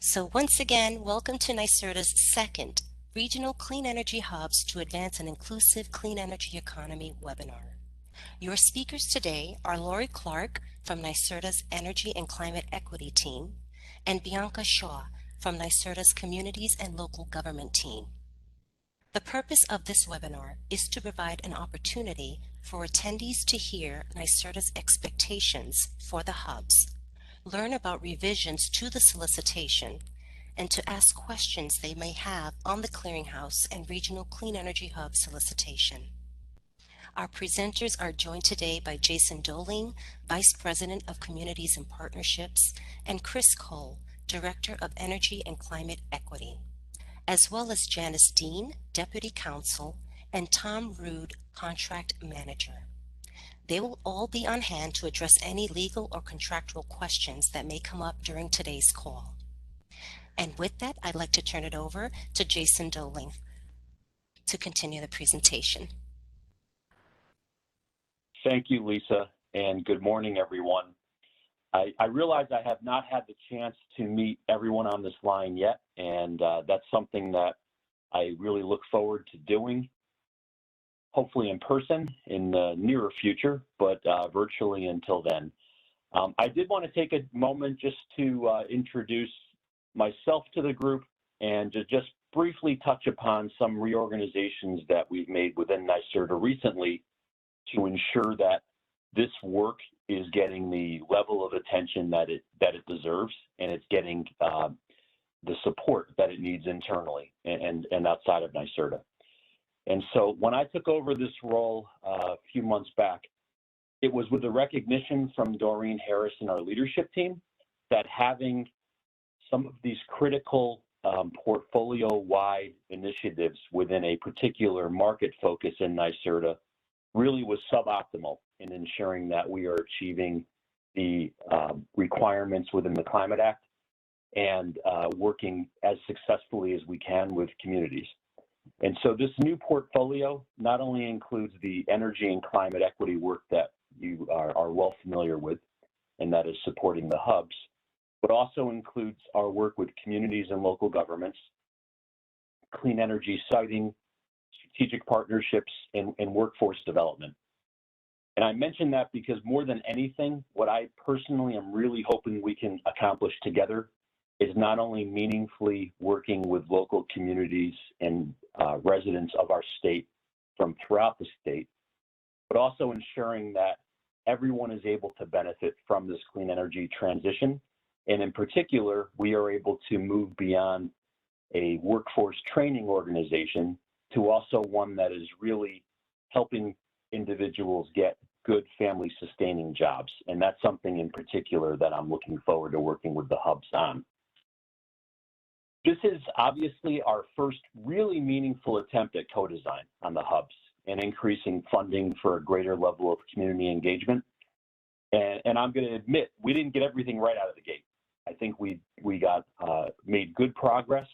So once again, welcome to NYSERDA's second Regional Clean Energy Hubs to Advance an Inclusive Clean Energy Economy webinar. Your speakers today are Lori Clark from NYSERDA's Energy and Climate Equity team and Bianca Shaw from NYSERDA's Communities and Local Government team. The purpose of this webinar is to provide an opportunity for attendees to hear NYSERDA's expectations for the hubs, learn about revisions to the solicitation, and to ask questions they may have on the Clearinghouse and Regional Clean Energy Hub solicitation. Our presenters are joined today by Jason Doling, Vice President of Communities and Partnerships, and Chris Cole, Director of Energy and Climate Equity, as well as Janice Dean, Deputy Counsel, and Tom Rood, Contract Manager. They will all be on hand to address any legal or contractual questions that may come up during today's call. And with that, I'd like to turn it over to Jason Doling to continue the presentation. Thank you, Lisa, and good morning, everyone. I realize I have not had the chance to meet everyone on this line yet, and that's something that I really look forward to doing, hopefully in person in the nearer future, but virtually until then. I did want to take a moment just to introduce myself to the group and to just briefly touch upon some reorganizations that we've made within NYSERDA recently to ensure that this work is getting the level of attention that it deserves, and it's getting the support that it needs internally and outside of NYSERDA. And so when I took over this role a few months back, it was with the recognition from Doreen Harris and our leadership team that having some of these critical portfolio-wide initiatives within a particular market focus in NYSERDA really was suboptimal in ensuring that we are achieving the requirements within the Climate Act and working as successfully as we can with communities. And so this new portfolio not only includes the energy and climate equity work that you are well familiar with, and that is supporting the hubs, but also includes our work with communities and local governments, clean energy siting, strategic partnerships, and workforce development. And I mention that because more than anything, what I personally am really hoping we can accomplish together is not only meaningfully working with local communities and residents of our state from throughout the state, but also ensuring that everyone is able to benefit from this clean energy transition. And in particular, we are able to move beyond a workforce training organization to also one that is really helping individuals get good family sustaining jobs. And that's something in particular that I'm looking forward to working with the hubs on. This is obviously our first really meaningful attempt at co-design on the hubs and increasing funding for a greater level of community engagement. And I'm going to admit, we didn't get everything right out of the gate. I think we made good progress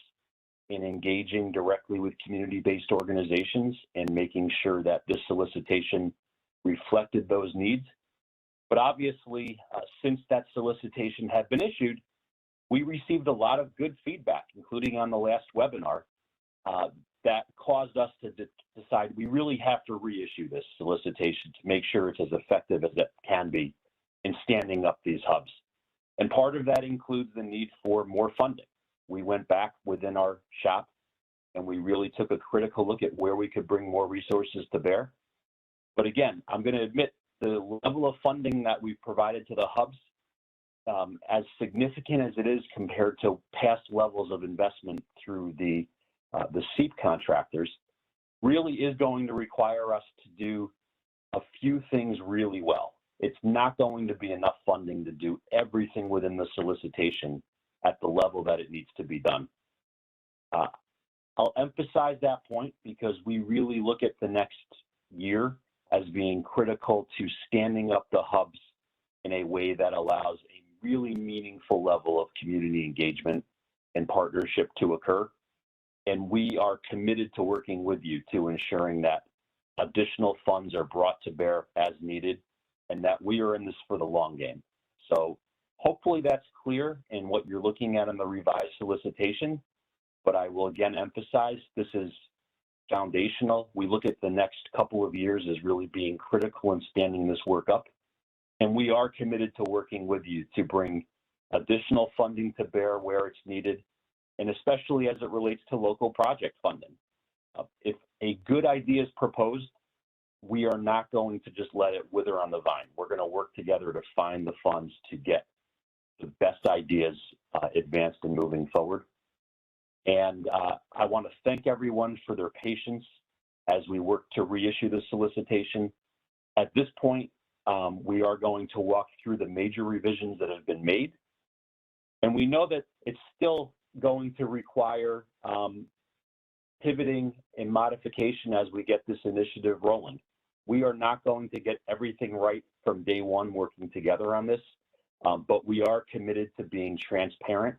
in engaging directly with community-based organizations and making sure that this solicitation reflected those needs. But obviously, since that solicitation had been issued, we received a lot of good feedback, including on the last webinar, that caused us to decide we really have to reissue this solicitation to make sure it's as effective as it can be in standing up these hubs. And part of that includes the need for more funding. We went back within our shop and we really took a critical look at where we could bring more resources to bear. But again, I'm going to admit the level of funding that we've provided to the hubs, as significant as it is compared to past levels of investment through the SEEP contractors, really is going to require us to do a few things really well. It's not going to be enough funding to do everything within the solicitation at the level that it needs to be done. I'll emphasize that point because we really look at the next year as being critical to standing up the hubs in a way that allows a really meaningful level of community engagement and partnership to occur. And we are committed to working with you to ensuring that additional funds are brought to bear as needed and that we are in this for the long game. So Hopefully that's clear in what you're looking at in the revised solicitation, but I will again emphasize this is foundational. We look at the next couple of years as really being critical in standing this work up, and we are committed to working with you to bring additional funding to bear where it's needed, and especially as it relates to local project funding. If a good idea is proposed, we are not going to just let it wither on the vine. We're going to work together to find the funds to get the best ideas advanced and moving forward. And I want to thank everyone for their patience as we work to reissue the solicitation. At this point, we are going to walk through the major revisions that have been made. And we know that it's still going to require pivoting and modification as we get this initiative rolling. We are not going to get everything right from day one working together on this, but we are committed to being transparent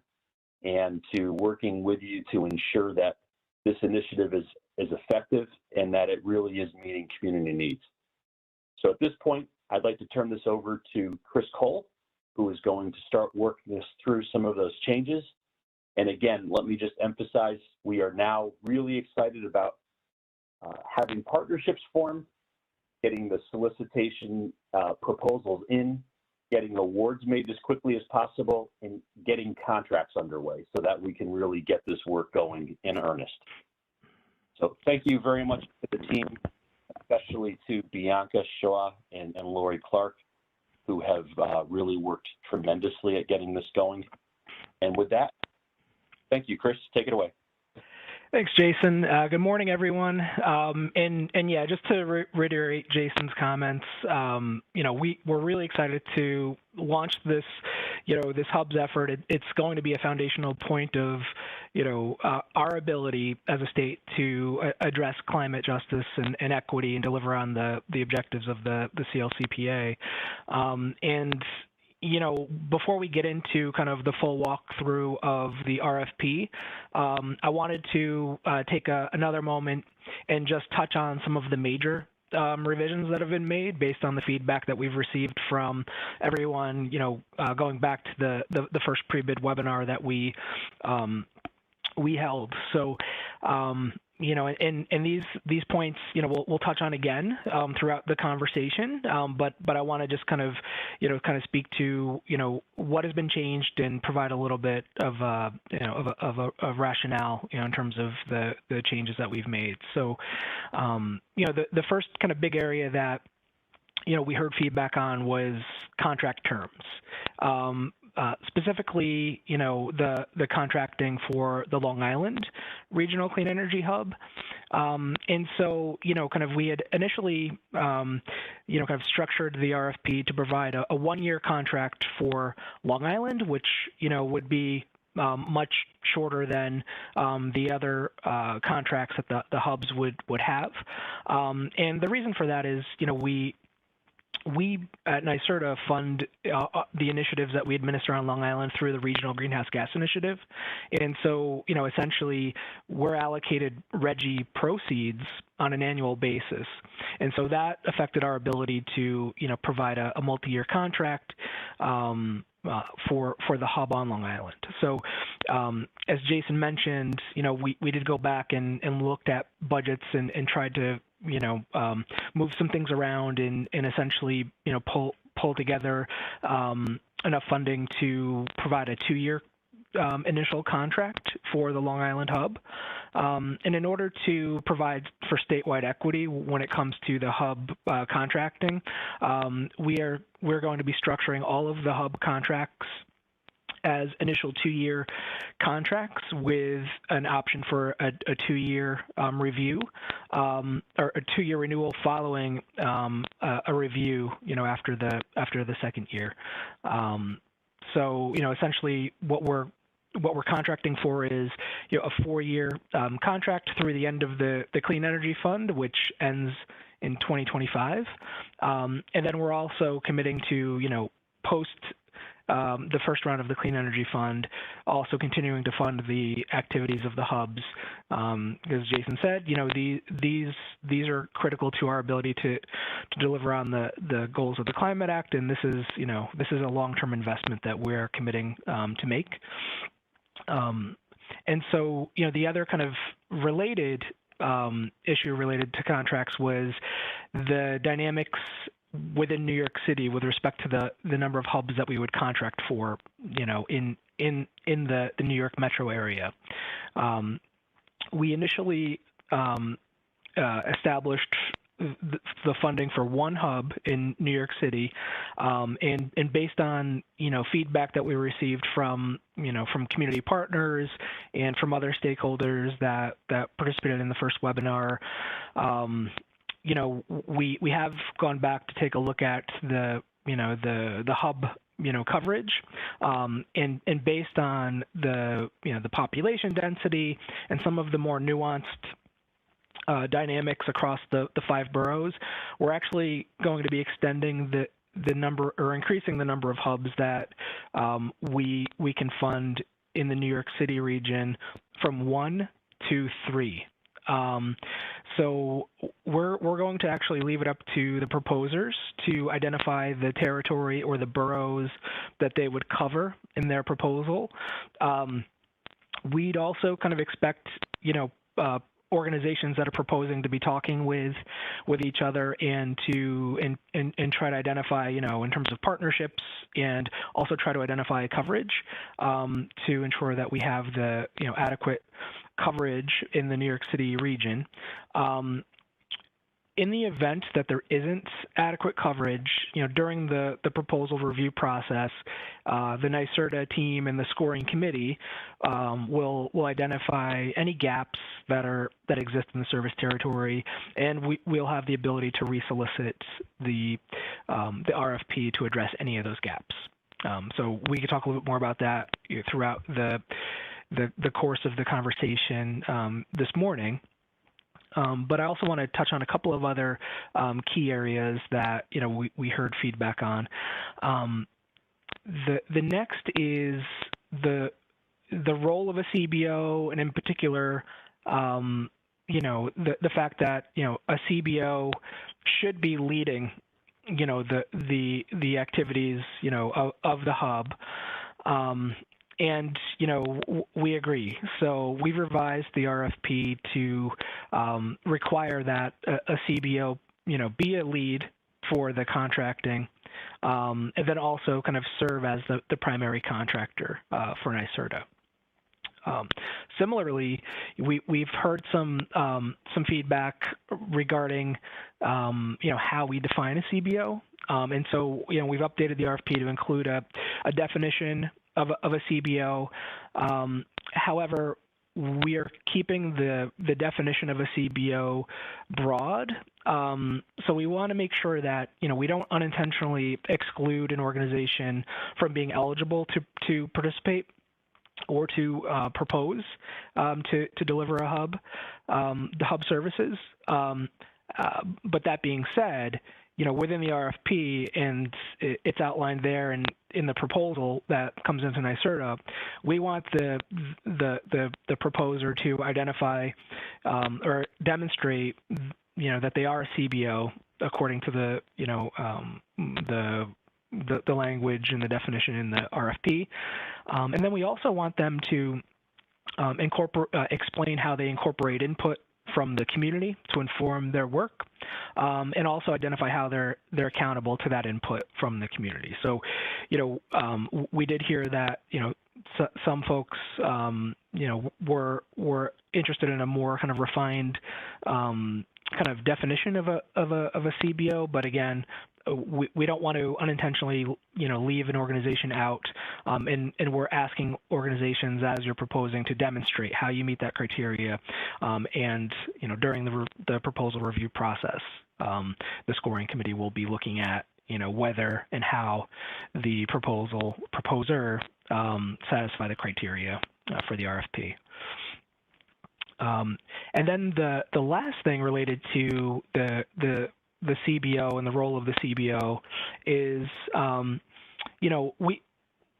and to working with you to ensure that this initiative is effective and that it really is meeting community needs. So at this point, I'd like to turn this over to Chris Cole, who is going to start working us through some of those changes. And again, let me just emphasize, we are now really excited about having partnerships formed, getting the solicitation proposals in, getting awards made as quickly as possible, and getting contracts underway so that we can really get this work going in earnest. So thank you very much to the team, especially to Bianca Shaw and Lori Clark, who have really worked tremendously at getting this going. And with that, thank you, Chris. Take it away. Thanks, Jason. Good morning, everyone. And yeah, just to reiterate Jason's comments, we're really excited to launch this, this hubs effort. It's going to be a foundational point of, our ability as a state to address climate justice and equity and deliver on the objectives of the CLCPA. Before we get into kind of the full walkthrough of the RFP, I wanted to take another moment and just touch on some of the major revisions that have been made based on the feedback that we've received from everyone, going back to the first pre-bid webinar that we held. So, and these points, we'll touch on again throughout the conversation. But I want to just kind of speak to what has been changed and provide a little bit of a rationale in terms of the changes that we've made. So, the first kind of big area that we heard feedback on was contract terms. Specifically, the contracting for the Long Island Regional Clean Energy Hub. And so, kind of we had initially, kind of structured the RFP to provide a one-year contract for Long Island, which, would be much shorter than the other contracts that the hubs would have. And the reason for that is, we at NYSERDA fund the initiatives that we administer on Long Island through the Regional Greenhouse Gas Initiative. And so, essentially, we're allocated RGGI proceeds on an annual basis. And so that affected our ability to, provide a multi-year contract for the hub on Long Island. So as Jason mentioned, we did go back and looked at budgets and tried to move some things around and essentially, pull together enough funding to provide a 2-year initial contract for the Long Island hub. And in order to provide for statewide equity when it comes to the hub contracting, we're going to be structuring all of the hub contracts as initial 2-year contracts with an option for a 2-year review, or a 2-year renewal following a review, after the second year. So, essentially what we're contracting for is, a 4-year contract through the end of the Clean Energy Fund, which ends in 2025. And then we're also committing to, post the first round of the Clean Energy Fund, also continuing to fund the activities of the hubs. As Jason said, these are critical to our ability to deliver on the goals of the Climate Act, and this is a long-term investment that we're committing to make. And so, the other kind of related issue related to contracts was the dynamics within New York City with respect to the number of hubs that we would contract for, in the New York metro area. We initially established the funding for one hub in New York City, and based on feedback that we received from community partners and from other stakeholders that participated in the first webinar, we have gone back to take a look at the hub coverage, and based on the population density and some of the more nuanced dynamics across the 5 boroughs, we're actually going to be extending the number, or increasing the number of hubs that we can fund in the New York City region from 1 to 3. So we're going to actually leave it up to the proposers to identify the territory or the boroughs that they would cover in their proposal. We'd also kind of expect, organizations that are proposing to be talking with each other and try to identify, in terms of partnerships, and also try to identify coverage to ensure that we have the, adequate coverage in the New York City region. In the event that there isn't adequate coverage, during the proposal review process, the NYSERDA team and the scoring committee will identify any gaps that exist in the service territory, and we'll have the ability to resolicit the RFP to address any of those gaps. So we could talk a little bit more about that throughout the course of the conversation this morning. But I also want to touch on a couple of other key areas that we heard feedback on. The next is the role of a CBO, and in particular, the fact that a CBO should be leading the activities of the hub. And, we agree. So we've revised the RFP to require that a CBO, be a lead for the contracting, and then also kind of serve as the primary contractor for NYSERDA. Similarly, we've heard some feedback regarding, how we define a CBO. And so, we've updated the RFP to include a definition of a CBO. However, we are keeping the definition of a CBO broad. So we want to make sure that, we don't unintentionally exclude an organization from being eligible to participate or to propose to deliver a hub, the hub services. But that being said, within the RFP, and it's outlined there and in the proposal that comes into NYSERDA, we want the proposer to identify or demonstrate, that they are a CBO according to the language and the definition in the RFP, and then we also want them to explain how they incorporate input from the community to inform their work, and also identify how they're accountable to that input from the community. So, we did hear that, some folks, were interested in a more kind of refined kind of definition of a CBO, but again, we don't want to unintentionally, leave an organization out, and we're asking organizations, as you're proposing, to demonstrate how you meet that criteria, and during the proposal review process, the scoring committee will be looking at whether and how the proposer satisfy the criteria for the RFP. And then the last thing related to the CBO and the role of the CBO is,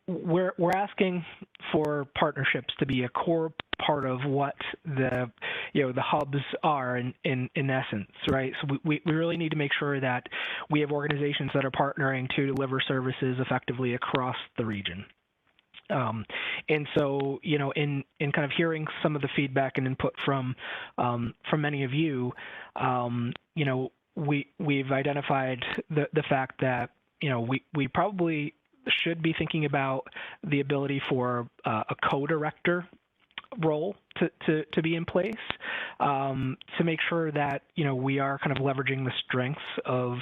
we're asking for partnerships to be a core part of what the hubs are in essence, right? So we really need to make sure that we have organizations that are partnering to deliver services effectively across the region. And so, in kind of hearing some of the feedback and input from many of you, we've identified the fact that we probably should be thinking about the ability for a co-director role to be in place to make sure that we are kind of leveraging the strengths of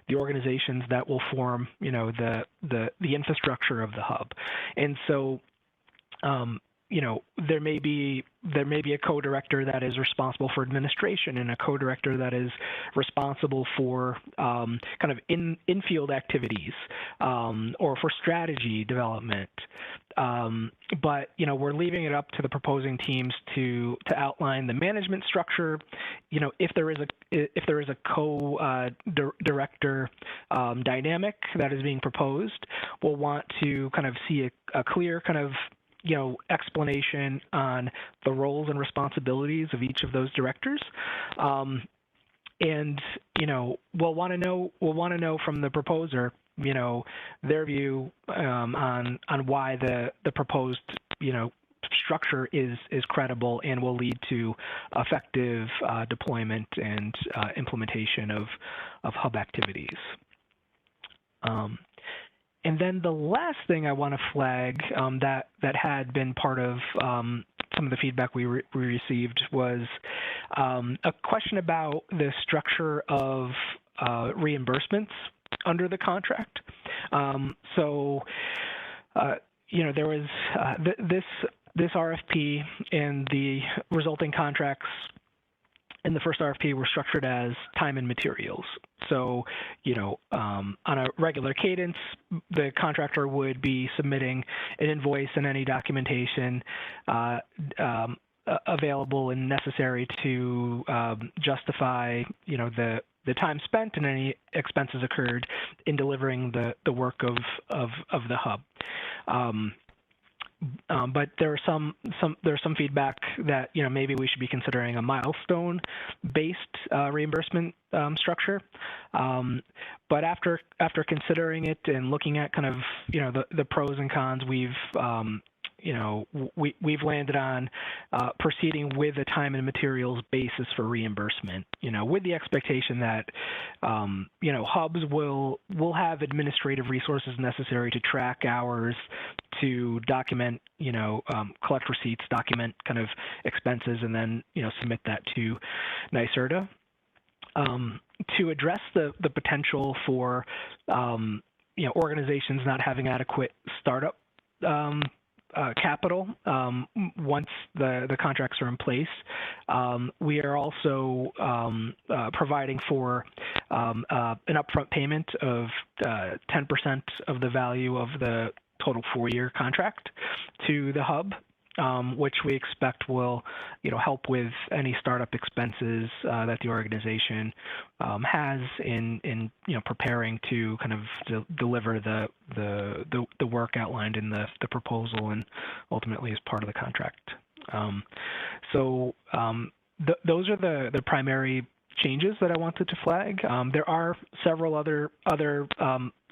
the organizations that will form the infrastructure of the hub. And so there may be a co-director that is responsible for administration and a co-director that is responsible for kind of in-field activities or for strategy development. But we're leaving it up to the proposing teams to outline the management structure. If there is a co-director dynamic that is being proposed, we'll want to kind of see a clear kind of explanation on the roles and responsibilities of each of those directors. And we'll want to know from the proposer their view on why the proposed structure is credible and will lead to effective deployment and implementation of hub activities. And then the last thing I want to flag that had been part of some of the feedback we received was a question about the structure of reimbursements under the contract. So there was this RFP and the resulting contracts in the first RFP were structured as time and materials. So, on a regular cadence, the contractor would be submitting an invoice and any documentation available and necessary to justify, the time spent and any expenses incurred in delivering the work of the hub. But there's some feedback that maybe we should be considering a milestone-based reimbursement structure. But after considering it and looking at kind of the pros and cons, we've landed on proceeding with a time and materials basis for reimbursement. With the expectation that hubs will have administrative resources necessary to track hours, to document, collect receipts, document kind of expenses, and then submit that to NYSERDA. To address the potential for organizations not having adequate startup capital once the contracts are in place. We are also providing for an upfront payment of 10% of the value of the total 4-year contract to the hub, which we expect will help with any startup expenses that the organization has in preparing to kind of deliver the work outlined in the proposal and ultimately as part of the contract. Those are the primary changes that I wanted to flag. There are several other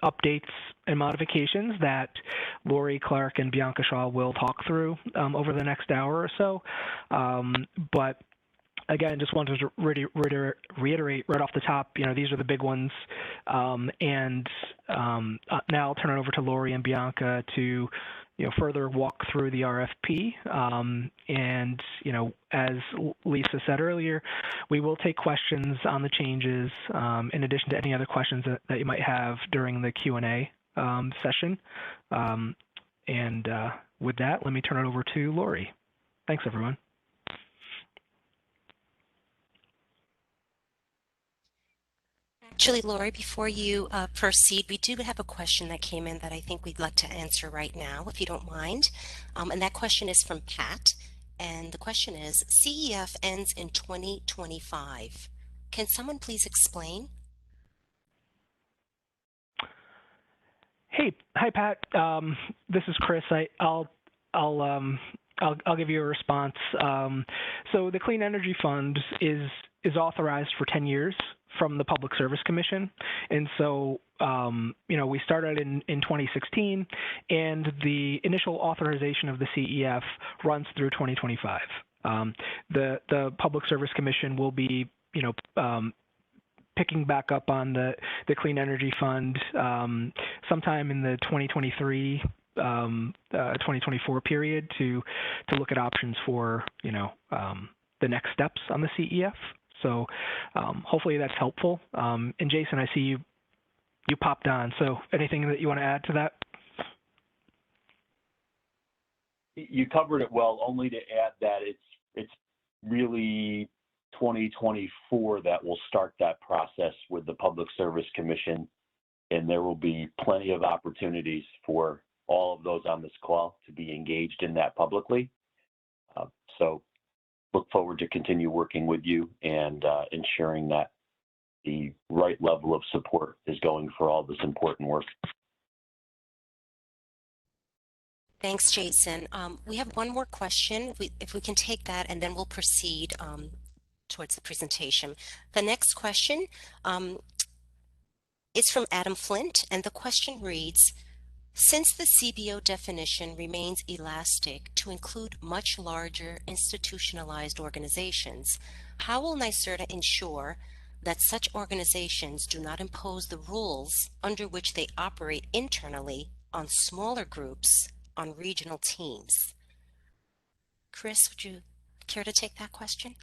updates and modifications that Lori Clark and Bianca Shaw will talk through over the next hour or so. But again, just wanted to reiterate right off the top, these are the big ones. And now I'll turn it over to Lori and Bianca to further walk through the RFP. And, as Lisa said earlier, we will take questions on the changes in addition to any other questions that you might have during the Q&A session. And with that, let me turn it over to Lori. Thanks, everyone. Actually, Lori, before you proceed, we do have a question that came in that I think we'd like to answer right now, if you don't mind. And that question is from Pat. And the question is, CEF ends in 2025. Can someone please explain? Hi, Pat. This is Chris. I'll give you a response. So the Clean Energy Fund is authorized for 10 years from the Public Service Commission, and so we started in 2016, and the initial authorization of the CEF runs through 2025. The Public Service Commission will be picking back up on the Clean Energy Fund sometime in the 2023 2024 period to look at options for the next steps on the CEF. So hopefully that's helpful. And Jason, I see you popped on. So anything that you want to add to that? You covered it well. Only to add that it's really 2024 that will start that process with the Public Service Commission, and there will be plenty of opportunities for all of those on this call to be engaged in that publicly. So look forward to continue working with you and ensuring that the right level of support is going for all this important work. Thanks, Jason. We have one more question, if we can take that, and then we'll proceed towards the presentation. The next question is from Adam Flint, and the question reads, since the CBO definition remains elastic to include much larger institutionalized organizations, how will NYSERDA ensure that such organizations do not impose the rules under which they operate internally on smaller groups on regional teams? Chris, would you care to take that question?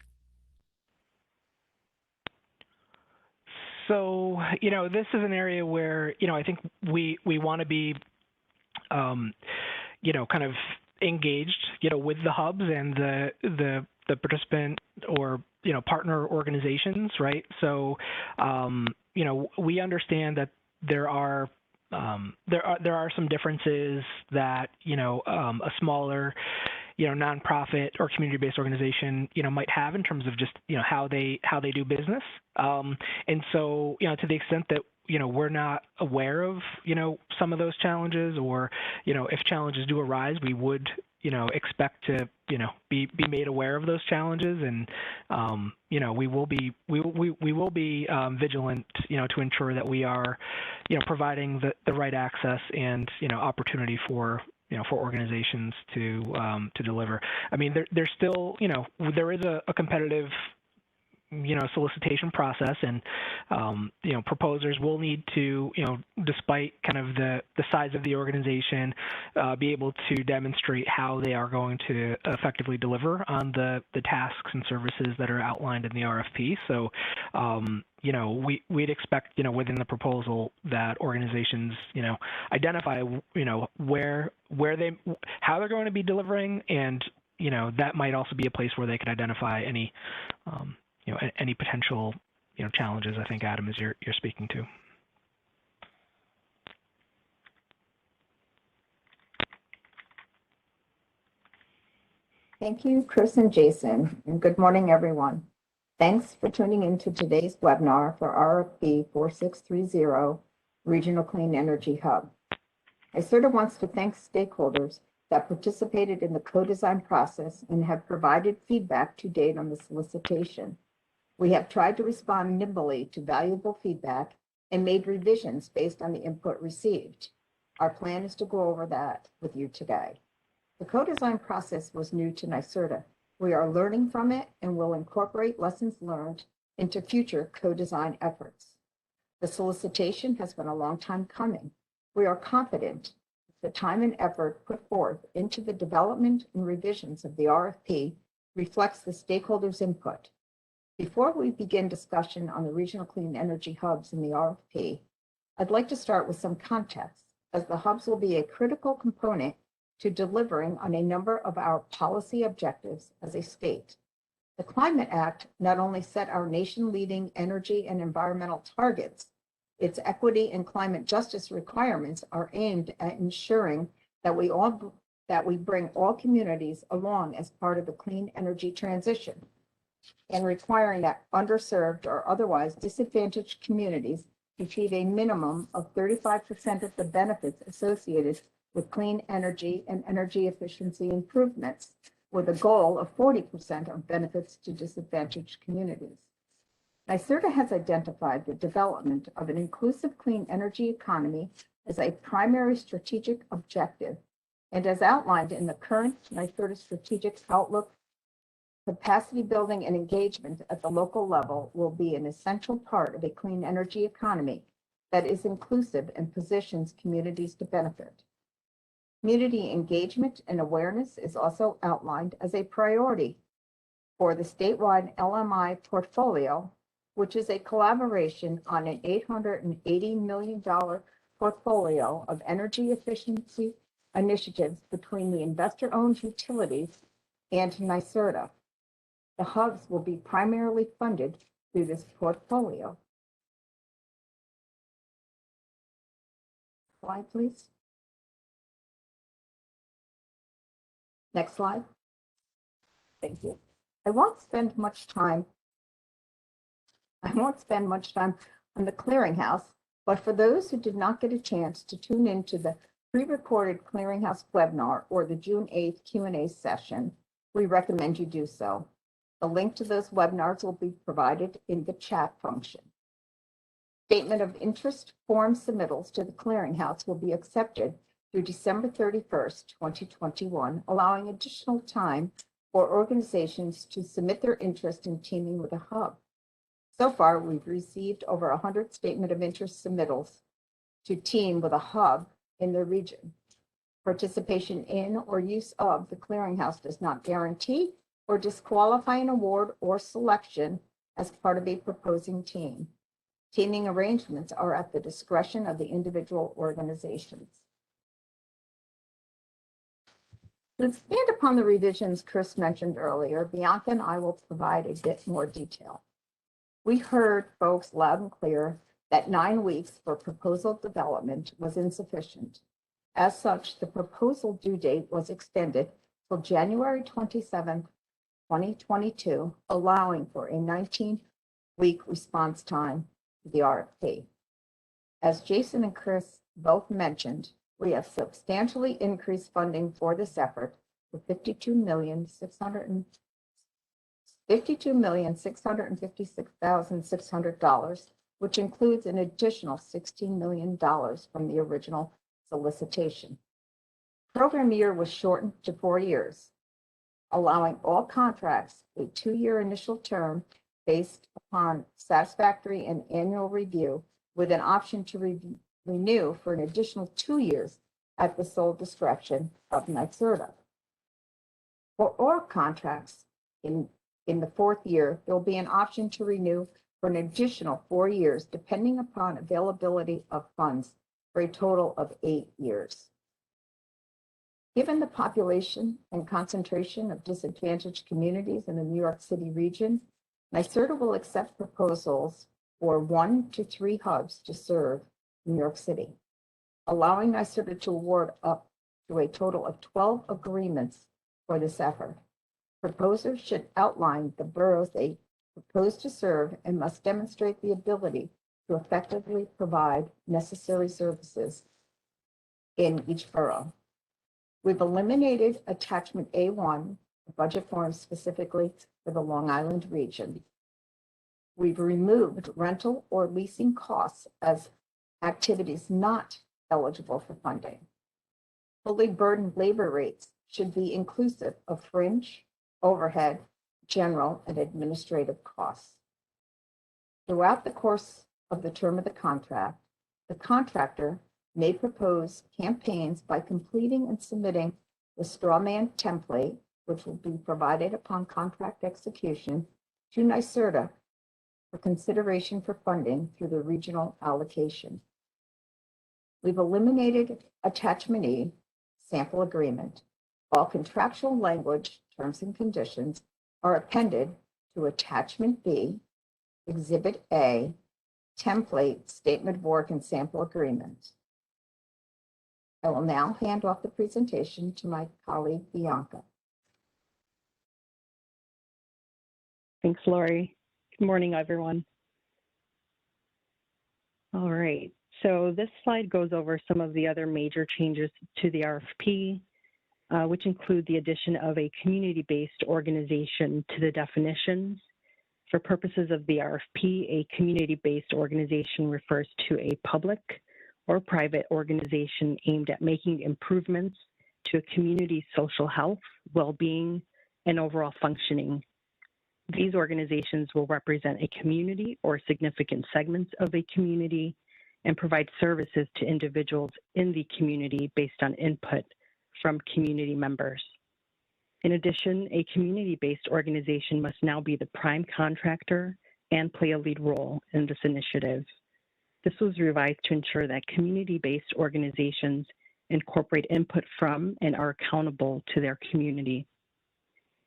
So, this is an area where, I think we want to be, kind of engaged, with the hubs and the participant or, partner organizations, right? So, we understand that there are some differences that, a smaller, nonprofit or community-based organization, might have in terms of just, how they do business. And so, to the extent that, we're not aware of, some of those challenges, or, if challenges do arise, we would, expect to, be made aware of those challenges. And, we will be vigilant, to ensure that we are, providing the right access and, opportunity for, for organizations to deliver. I mean, there's still, there is a competitive, solicitation process, and, proposers will need to, despite kind of the size of the organization, be able to demonstrate how they are going to effectively deliver on the tasks and services that are outlined in the RFP. So, we'd expect, within the proposal that organizations, identify, how they're going to be delivering, and, that might also be a place where they can identify any, any potential, challenges, I think, Adam, as you're speaking to. Thank you, Chris and Jason, and good morning, everyone. Thanks for tuning into today's webinar for RFP 4630, Regional Clean Energy Hub. NYSERDA wants to thank stakeholders that participated in the co-design process and have provided feedback to date on the solicitation. We have tried to respond nimbly to valuable feedback and made revisions based on the input received. Our plan is to go over that with you today. The co-design process was new to NYSERDA. We are learning from it and will incorporate lessons learned into future co-design efforts. The solicitation has been a long time coming. We are confident the time and effort put forth into the development and revisions of the RFP reflects the stakeholders' input. Before we begin discussion on the regional clean energy hubs in the RFP, I'd like to start with some context, as the hubs will be a critical component to delivering on a number of our policy objectives as a state. The Climate Act not only set our nation-leading energy and environmental targets, its equity and climate justice requirements are aimed at ensuring that we bring all communities along as part of the clean energy transition, and requiring that underserved or otherwise disadvantaged communities to achieve a minimum of 35% of the benefits associated with clean energy and energy efficiency improvements, with a goal of 40% of benefits to disadvantaged communities. NYSERDA has identified the development of an inclusive clean energy economy as a primary strategic objective, and as outlined in the current NYSERDA Strategic Outlook, capacity building and engagement at the local level will be an essential part of a clean energy economy that is inclusive and positions communities to benefit. Community engagement and awareness is also outlined as a priority for the statewide LMI portfolio, which is a collaboration on an $880 million portfolio of energy efficiency initiatives between the investor-owned utilities and NYSERDA. The hubs will be primarily funded through this portfolio. Slide, please. Next slide. Thank you. I won't spend much time on the clearinghouse, but for those who did not get a chance to tune into the pre-recorded clearinghouse webinar or the June 8th Q&A session, we recommend you do so. The link to those webinars will be provided in the chat function. Statement of interest form submittals to the clearinghouse will be accepted through December 31st, 2021, allowing additional time for organizations to submit their interest in teaming with a hub. So far, we've received over 100 statement of interest submittals to team with a hub in the region. Participation in or use of the clearinghouse does not guarantee or disqualify an award or selection as part of a proposing team. Teaming arrangements are at the discretion of the individual organizations. To expand upon the revisions Chris mentioned earlier, Bianca and I will provide a bit more detail. We heard folks loud and clear that 9 weeks for proposal development was insufficient. As such, the proposal due date was extended till January 27, 2022, allowing for a 19-week response time to the RFP. As Jason and Chris both mentioned, we have substantially increased funding for this effort to $52,656,600, which includes an additional $16 million from the original solicitation. Program year was shortened to 4 years, allowing all contracts a 2-year initial term based upon satisfactory and annual review, with an option to renew for an additional 2 years at the sole discretion of NYSERDA. For all contracts in the 4th year, there will be an option to renew for an additional 4 years, depending upon availability of funds, for a total of 8 years. Given the population and concentration of disadvantaged communities in the New York City region, NYSERDA will accept proposals for 1 to 3 hubs to serve New York City, allowing NYSERDA to award up to a total of 12 agreements for this effort. Proposers should outline the boroughs they propose to serve and must demonstrate the ability to effectively provide necessary services in each borough. We've eliminated attachment A1, the budget form specifically for the Long Island region. We've removed rental or leasing costs as activities not eligible for funding. Fully burdened labor rates should be inclusive of fringe, overhead, general, and administrative costs. Throughout the course of the term of the contract, the contractor may propose campaigns by completing and submitting the straw man template, which will be provided upon contract execution, to NYSERDA for consideration for funding through the regional allocation. We've eliminated attachment E, sample agreement. All contractual language, terms and conditions are appended to attachment B, exhibit A, template, statement of work, and sample agreement. I will now hand off the presentation to my colleague, Bianca. Thanks, Lori. Good morning, everyone. All right, so this slide goes over some of the other major changes to the RFP, which include the addition of a community-based organization to the definitions. For purposes of the RFP, a community-based organization refers to a public or private organization aimed at making improvements to a community's social health, well-being, and overall functioning. These organizations will represent a community or significant segments of a community and provide services to individuals in the community based on input from community members. In addition, a community-based organization must now be the prime contractor and play a lead role in this initiative. This was revised to ensure that community-based organizations incorporate input from and are accountable to their community.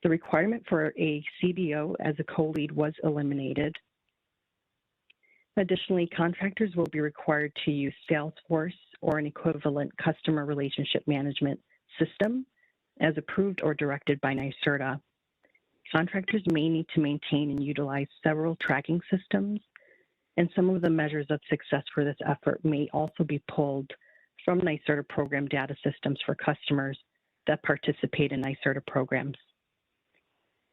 The requirement for a CBO as a co-lead was eliminated. Additionally, contractors will be required to use Salesforce or an equivalent customer relationship management system as approved or directed by NYSERDA. Contractors may need to maintain and utilize several tracking systems, and some of the measures of success for this effort may also be pulled from NYSERDA program data systems for customers that participate in NYSERDA programs.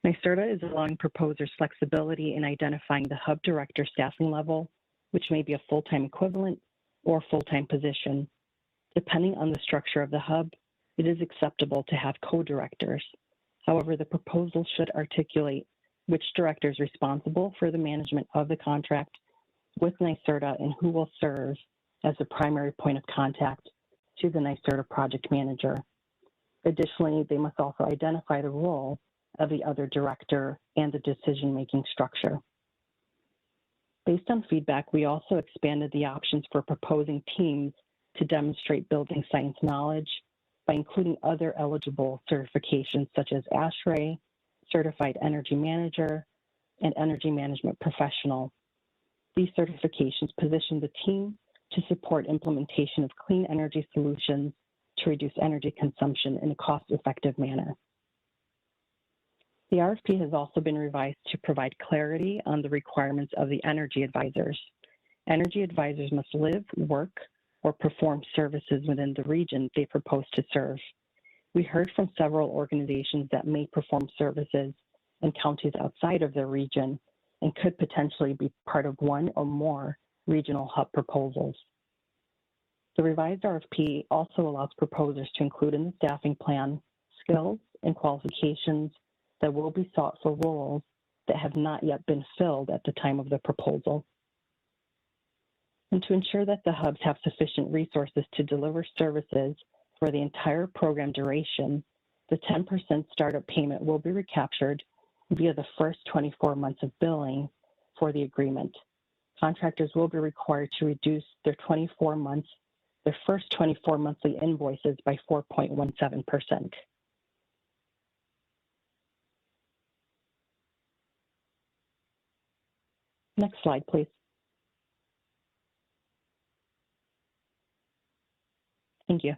NYSERDA is allowing proposers flexibility in identifying the hub director staffing level, which may be a full-time equivalent or full-time position. Depending on the structure of the hub, it is acceptable to have co-directors. However, the proposal should articulate which director is responsible for the management of the contract with NYSERDA and who will serve as the primary point of contact to the NYSERDA project manager. Additionally, they must also identify the role of the other director and the decision-making structure. Based on feedback, we also expanded the options for proposing teams to demonstrate building science knowledge by including other eligible certifications such as ASHRAE, Certified Energy Manager, and Energy Management Professional. These certifications position the team to support implementation of clean energy solutions to reduce energy consumption in a cost-effective manner. The RFP has also been revised to provide clarity on the requirements of the energy advisors. Energy advisors must live, work, or perform services within the region they propose to serve. We heard from several organizations that may perform services in counties outside of their region and could potentially be part of one or more regional hub proposals. The revised RFP also allows proposers to include in the staffing plan skills and qualifications that will be sought for roles that have not yet been filled at the time of the proposal. And to ensure that the hubs have sufficient resources to deliver services for the entire program duration, the 10% startup payment will be recaptured via the first 24 months of billing for the agreement. Contractors will be required to reduce their first 24 monthly invoices by 4.17%. Next slide, please. Thank you.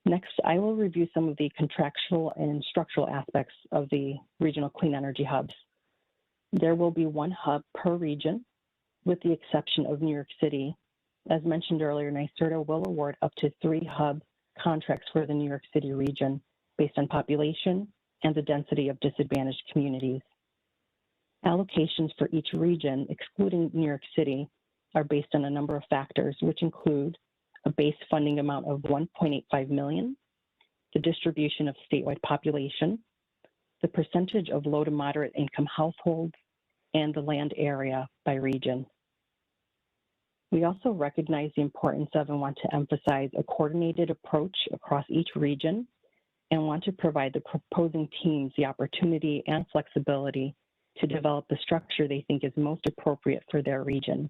Next, I will review some of the contractual and structural aspects of the regional clean energy hubs. There will be one hub per region, with the exception of New York City. As mentioned earlier, NYSERDA will award up to 3 hub contracts for the New York City region based on population and the density of disadvantaged communities. Allocations for each region, excluding New York City, are based on a number of factors, which include a base funding amount of $1.85 million, the distribution of statewide population, the percentage of low to moderate income households, and the land area by region. We also recognize the importance of and want to emphasize a coordinated approach across each region and want to provide the proposing teams the opportunity and flexibility to develop the structure they think is most appropriate for their region.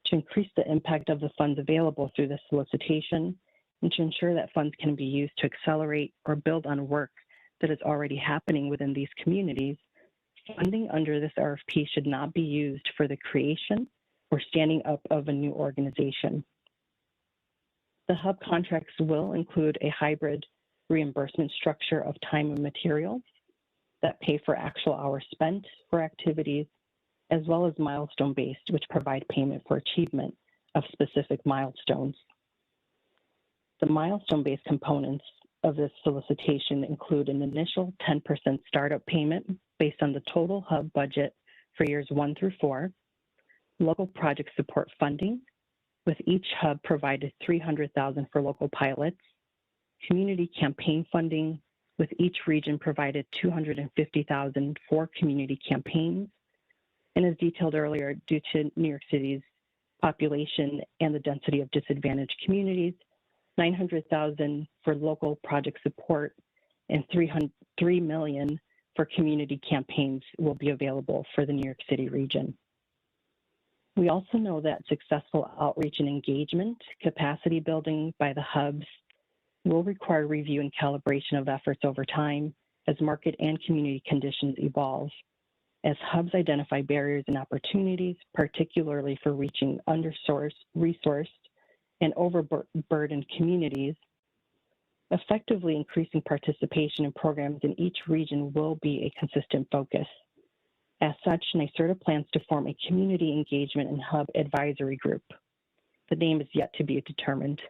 To increase the impact of the funds available through the solicitation and to ensure that funds can be used to accelerate or build on work that is already happening within these communities, funding under this RFP should not be used for the creation or standing up of a new organization. The hub contracts will include a hybrid reimbursement structure of time and materials that pay for actual hours spent for activities as well as milestone-based, which provide payment for achievement of specific milestones. The milestone-based components of this solicitation include an initial 10% startup payment based on the total hub budget for years 1 through 4, local project support funding, with each hub provided $300,000 for local pilots, community campaign funding, with each region provided $250,000 for community campaigns, and as detailed earlier, due to New York City's population and the density of disadvantaged communities, $900,000 for local project support and $3 million for community campaigns will be available for the New York City region. We also know that successful outreach and engagement, capacity building by the hubs will require review and calibration of efforts over time as market and community conditions evolve. As hubs identify barriers and opportunities, particularly for reaching resourced, and overburdened communities, effectively increasing participation in programs in each region will be a consistent focus. As such, NYSERDA plans to form a community engagement and hub advisory group. The name is yet to be determined.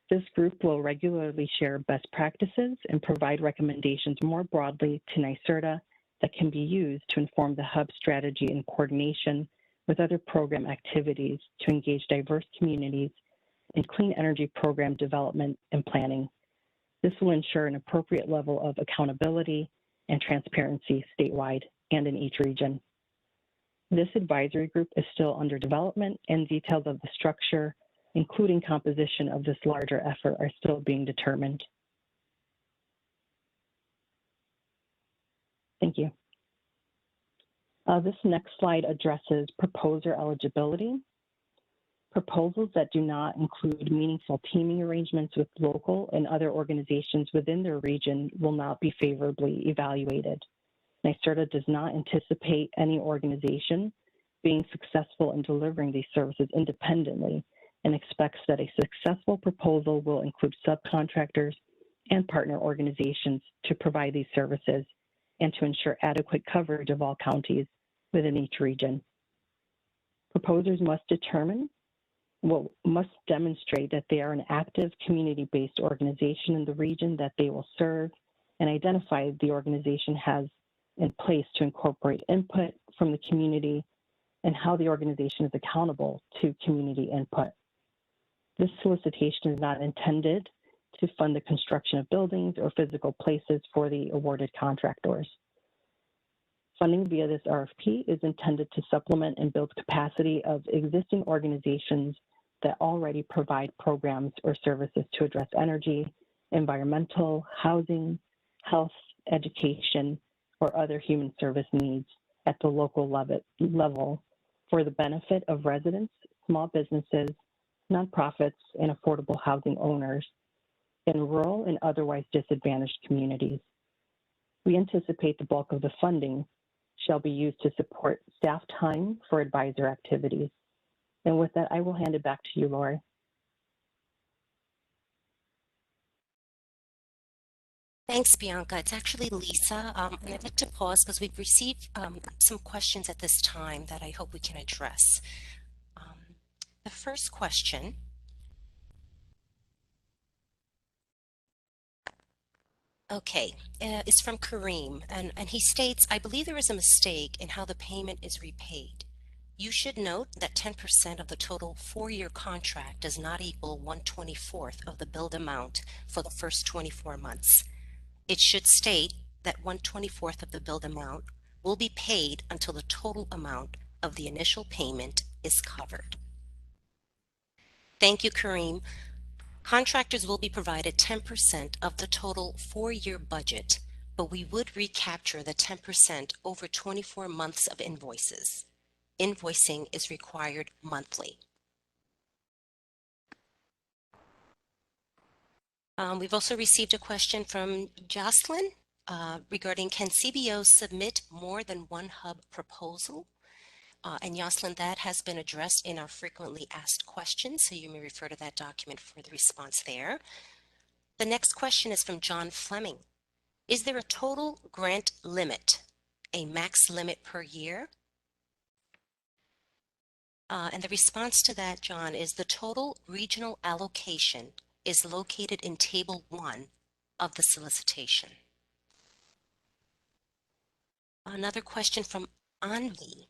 This group will regularly share best practices and provide recommendations more broadly to NYSERDA that can be used to inform the hub strategy in coordination with other program activities to engage diverse communities in clean energy program development and planning. This will ensure an appropriate level of accountability and transparency statewide and in each region. This advisory group is still under development, and details of the structure, including composition of this larger effort, are still being determined. Thank you. This next slide addresses proposer eligibility. Proposals that do not include meaningful teaming arrangements with local and other organizations within their region will not be favorably evaluated. NYSERDA does not anticipate any organization being successful in delivering these services independently and expects that a successful proposal will include subcontractors and partner organizations to provide these services and to ensure adequate coverage of all counties within each region. Proposers must demonstrate that they are an active community-based organization in the region that they will serve, and identify the organization has in place to incorporate input from the community and how the organization is accountable to community input. This solicitation is not intended to fund the construction of buildings or physical places for the awarded contractors. Funding via this RFP is intended to supplement and build capacity of existing organizations that already provide programs or services to address energy, environmental, housing, health, education, or other human service needs at the local level for the benefit of residents, small businesses, nonprofits, and affordable housing owners in rural and otherwise disadvantaged communities. We anticipate the bulk of the funding shall be used to support staff time for advisor activities. And with that, I will hand it back to you, Lori. Thanks, Bianca. It's actually Lisa, and I'd like to pause because we've received some questions at this time that I hope we can address. The first question is from Kareem, and he states, I believe there is a mistake in how the payment is repaid. You should note that 10% of the total 4-year contract does not equal 1/24th of the billed amount for the first 24 months. It should state that 1/24th of the billed amount will be paid until the total amount of the initial payment is covered. Thank you, Kareem. Contractors will be provided 10% of the total 4-year budget, but we would recapture the 10% over 24 months of invoices. Invoicing is required monthly. We've also received a question from Jocelyn regarding, can CBOs submit more than one hub proposal? And Jocelyn, that has been addressed in our frequently asked questions, so you may refer to that document for the response there. The next question is from John Fleming. Is there a total grant limit, a max limit per year? And the response to that, John, is the total regional allocation is located in Table 1 of the solicitation. Another question from Anvi.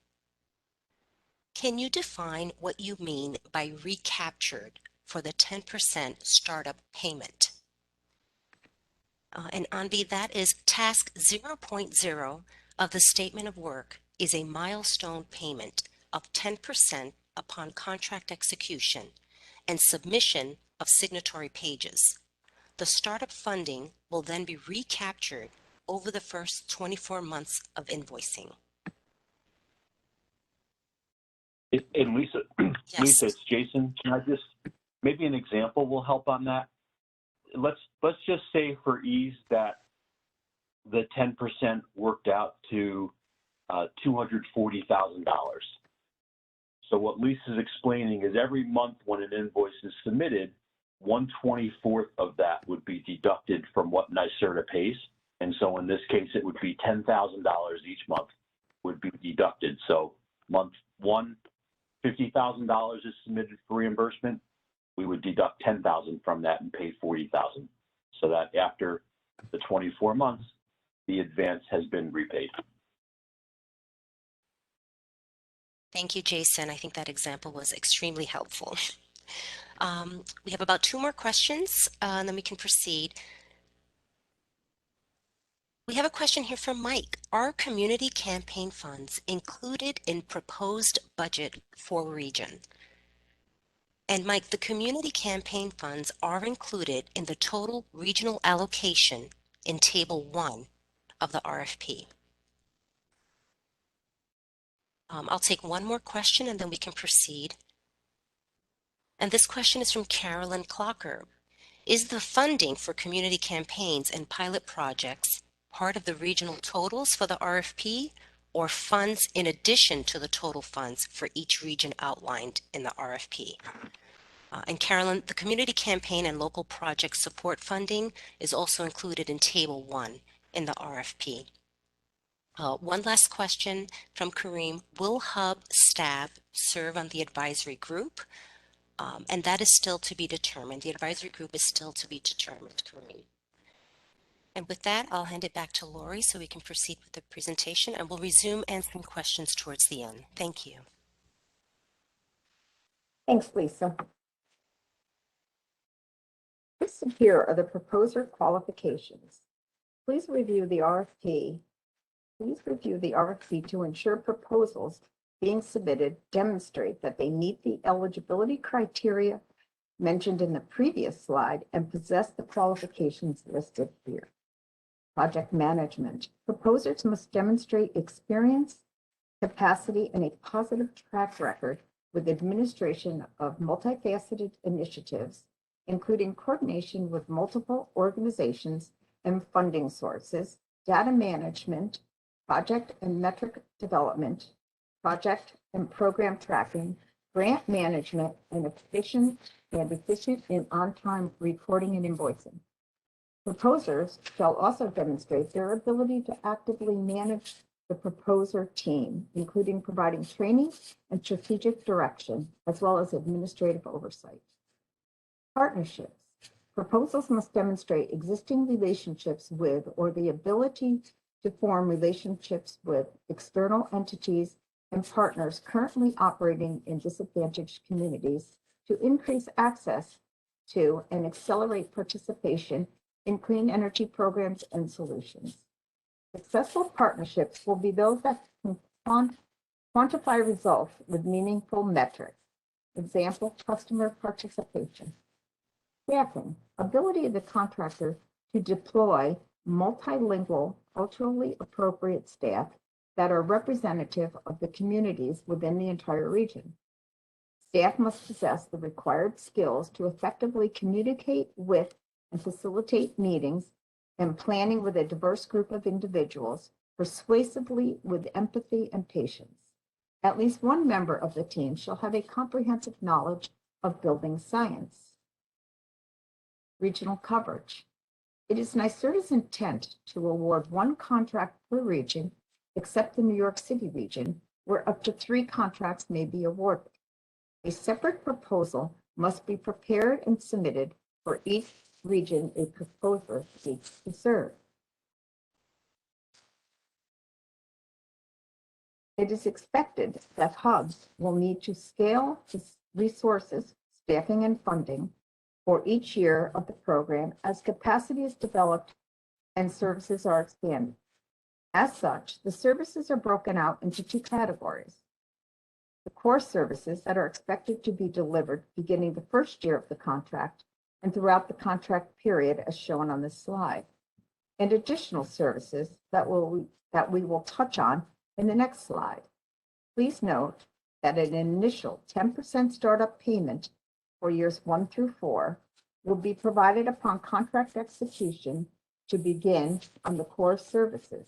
Can you define what you mean by recaptured for the 10% startup payment? And Anvi, that is task 0.0 of the statement of work is a milestone payment of 10% upon contract execution and submission of signatory pages. The startup funding will then be recaptured over the first 24 months of invoicing. And Lisa, Yes. Lisa, it's Jason. Can I just, maybe an example will help on that? Let's just say for ease that the 10% worked out to $240,000. So what Lisa's explaining is every month when an invoice is submitted, 1/24 of that would be deducted from what NYSERDA pays. And so in this case, it would be $10,000 each month would be deducted. So month one, $50,000 is submitted for reimbursement. We would deduct $10,000 from that and pay $40,000. So that after the 24 months, the advance has been repaid. Thank you, Jason. I think that example was extremely helpful. We have about 2 more questions, and then we can proceed. We have a question here from Mike. Are community campaign funds included in proposed budget for region? And Mike, the community campaign funds are included in the total regional allocation in Table 1 of the RFP. I'll take one more question and then we can proceed. And this question is from Carolyn Clocker. Is the funding for community campaigns and pilot projects part of the regional totals for the RFP or funds in addition to the total funds for each region outlined in the RFP? And Carolyn, the community campaign and local project support funding is also included in Table 1 in the RFP. One last question from Kareem. Will Hub staff serve on the advisory group? And that is still to be determined. The advisory group is still to be determined, Kareem. And with that, I'll hand it back to Lori so we can proceed with the presentation, and we'll resume answering questions towards the end. Thank you. Thanks, Lisa. Listed here are the proposer qualifications. Please review the RFP. Please review the RFP to ensure proposals being submitted demonstrate that they meet the eligibility criteria mentioned in the previous slide and possess the qualifications listed here. Project management. Proposers must demonstrate experience, capacity, and a positive track record with administration of multifaceted initiatives, including coordination with multiple organizations and funding sources, data management, project and metric development, project and program tracking, grant management, and efficient and on-time reporting and invoicing. Proposers shall also demonstrate their ability to actively manage the proposer team, including providing training and strategic direction, as well as administrative oversight. Partnerships. Proposals must demonstrate existing relationships with or the ability to form relationships with external entities and partners currently operating in disadvantaged communities to increase access to and accelerate participation in clean energy programs and solutions. Successful partnerships will be those that can quantify results with meaningful metrics. Example, customer participation. Staffing, ability of the contractor to deploy multilingual, culturally appropriate staff that are representative of the communities within the entire region. Staff must possess the required skills to effectively communicate with and facilitate meetings and planning with a diverse group of individuals, persuasively with empathy and patience. At least one member of the team shall have a comprehensive knowledge of building science. Regional coverage. It is NYSERDA's intent to award one contract per region, except the New York City region, where up to 3 contracts may be awarded. A separate proposal must be prepared and submitted for each region a proposer seeks to serve. It is expected that hubs will need to scale the resources, staffing, and funding for each year of the program as capacity is developed and services are expanded. As such, the services are broken out into two categories. The core services that are expected to be delivered beginning the first year of the contract and throughout the contract period as shown on this slide, and additional services that we will touch on in the next slide. Please note that an initial 10% startup payment for years 1 through 4 will be provided upon contract execution to begin on the core services.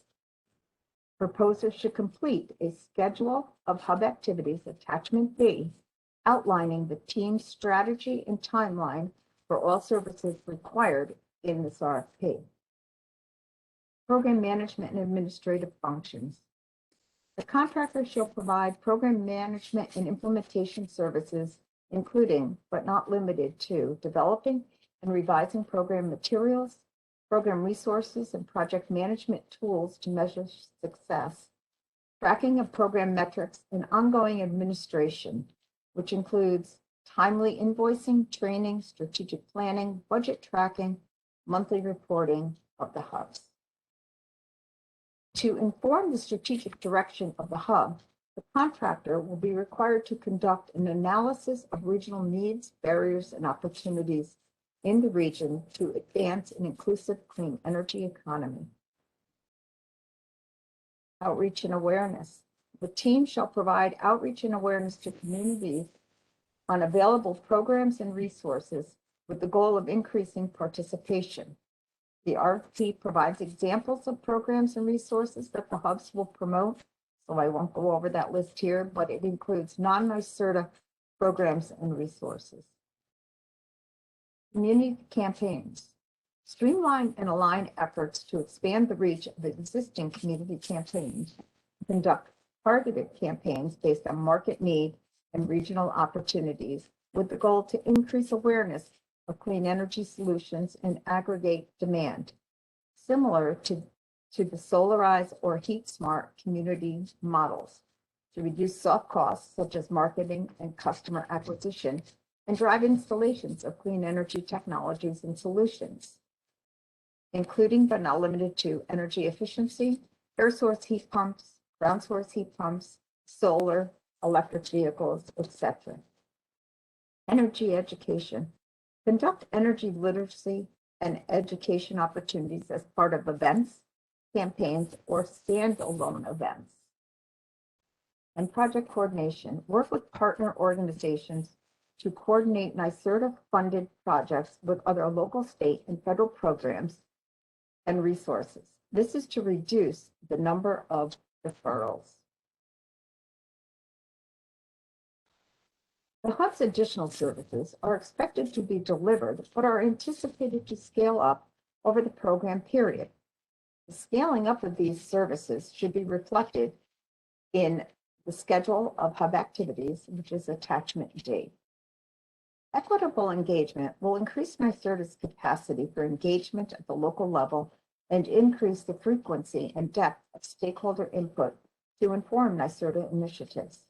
Proposers should complete a schedule of hub activities, attachment B, outlining the team's strategy and timeline for all services required in this RFP. Program management and administrative functions. The contractor shall provide program management and implementation services, including, but not limited to, developing and revising program materials, program resources, and project management tools to measure success, tracking of program metrics, and ongoing administration, which includes timely invoicing, training, strategic planning, budget tracking, monthly reporting of the hubs. To inform the strategic direction of the hub, the contractor will be required to conduct an analysis of regional needs, barriers, and opportunities in the region to advance an inclusive clean energy economy. Outreach and awareness. The team shall provide outreach and awareness to communities on available programs and resources with the goal of increasing participation. The RFP provides examples of programs and resources that the hubs will promote, so I won't go over that list here, but it includes non-NYSERDA programs and resources. Community campaigns. Streamline and align efforts to expand the reach of existing community campaigns. Conduct targeted campaigns based on market need and regional opportunities with the goal to increase awareness of clean energy solutions and aggregate demand, similar to the Solarize or Heat Smart community models, to reduce soft costs such as marketing and customer acquisition, and drive installations of clean energy technologies and solutions, including but not limited to energy efficiency, air source heat pumps, ground source heat pumps, solar, electric vehicles, etc. Energy education. Conduct energy literacy and education opportunities as part of events, campaigns, or standalone events. And project coordination. Work with partner organizations to coordinate NYSERDA-funded projects with other local, state, and federal programs and resources. This is to reduce the number of deferrals. The hub's additional services are expected to be delivered, but are anticipated to scale up over the program period. The scaling up of these services should be reflected in the schedule of hub activities, which is attachment D. Equitable engagement will increase NYSERDA's capacity for engagement at the local level and increase the frequency and depth of stakeholder input to inform NYSERDA initiatives.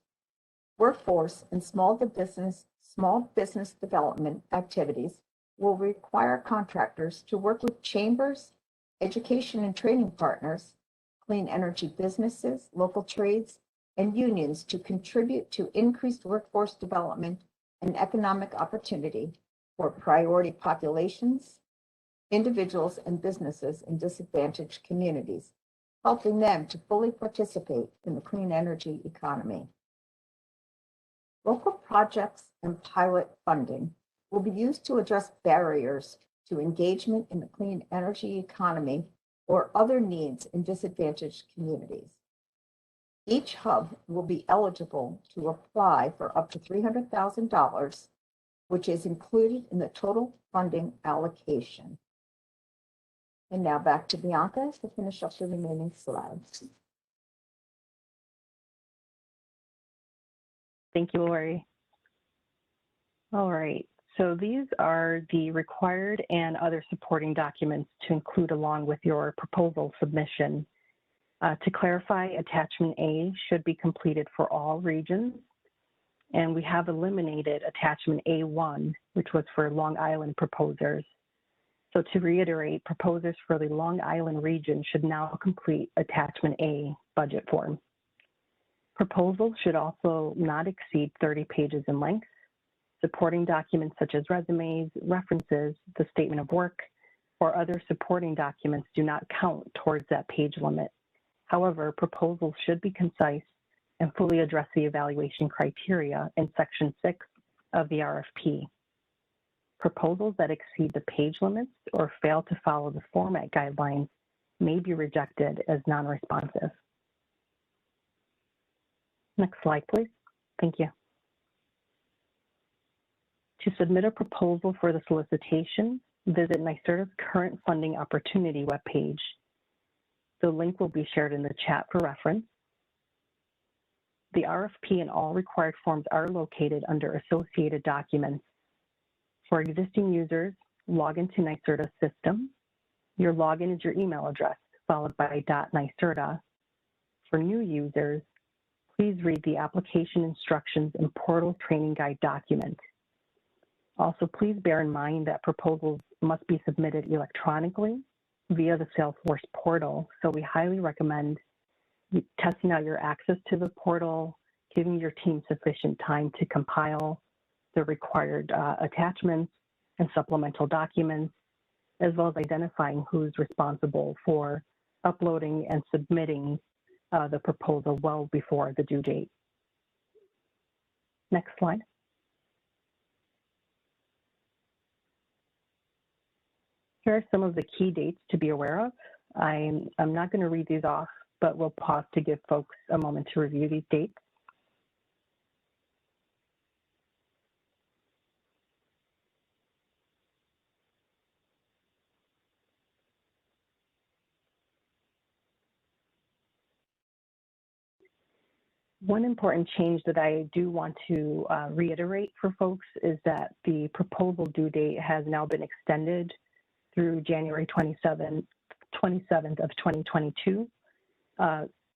Workforce and small business development activities will require contractors to work with chambers, education and training partners, clean energy businesses, local trades, and unions to contribute to increased workforce development and economic opportunity for priority populations, individuals, and businesses in disadvantaged communities, helping them to fully participate in the clean energy economy. Local projects and pilot funding will be used to address barriers to engagement in the clean energy economy or other needs in disadvantaged communities. Each hub will be eligible to apply for up to $300,000, which is included in the total funding allocation. And now back to Bianca to finish up the remaining slides. Thank you, Lori. All right, so these are the required and other supporting documents to include along with your proposal submission. To clarify, Attachment A should be completed for all regions, and we have eliminated Attachment A1, which was for Long Island proposers. So to reiterate, proposers for the Long Island region should now complete Attachment A budget form. Proposals should also not exceed 30 pages in length. Supporting documents such as resumes, references, the statement of work, or other supporting documents do not count towards that page limit. However, proposals should be concise and fully address the evaluation criteria in Section 6 of the RFP. Proposals that exceed the page limits or fail to follow the format guidelines may be rejected as non-responsive. Next slide, please. Thank you. To submit a proposal for the solicitation, visit NYSERDA's current funding opportunity webpage. The link will be shared in the chat for reference. The RFP and all required forms are located under Associated Documents. For existing users, log into NYSERDA's system. Your login is your email address, followed by .NYSERDA. For new users, please read the application instructions and portal training guide document. Also, please bear in mind that proposals must be submitted electronically via the Salesforce portal, so we highly recommend testing out your access to the portal, giving your team sufficient time to compile the required attachments and supplemental documents, as well as identifying who's responsible for uploading and submitting the proposal well before the due date. Next slide. Here are some of the key dates to be aware of. I'm not going to read these off, but we'll pause to give folks a moment to review these dates. One important change that I do want to reiterate for folks is that the proposal due date has now been extended through January 27th of 2022,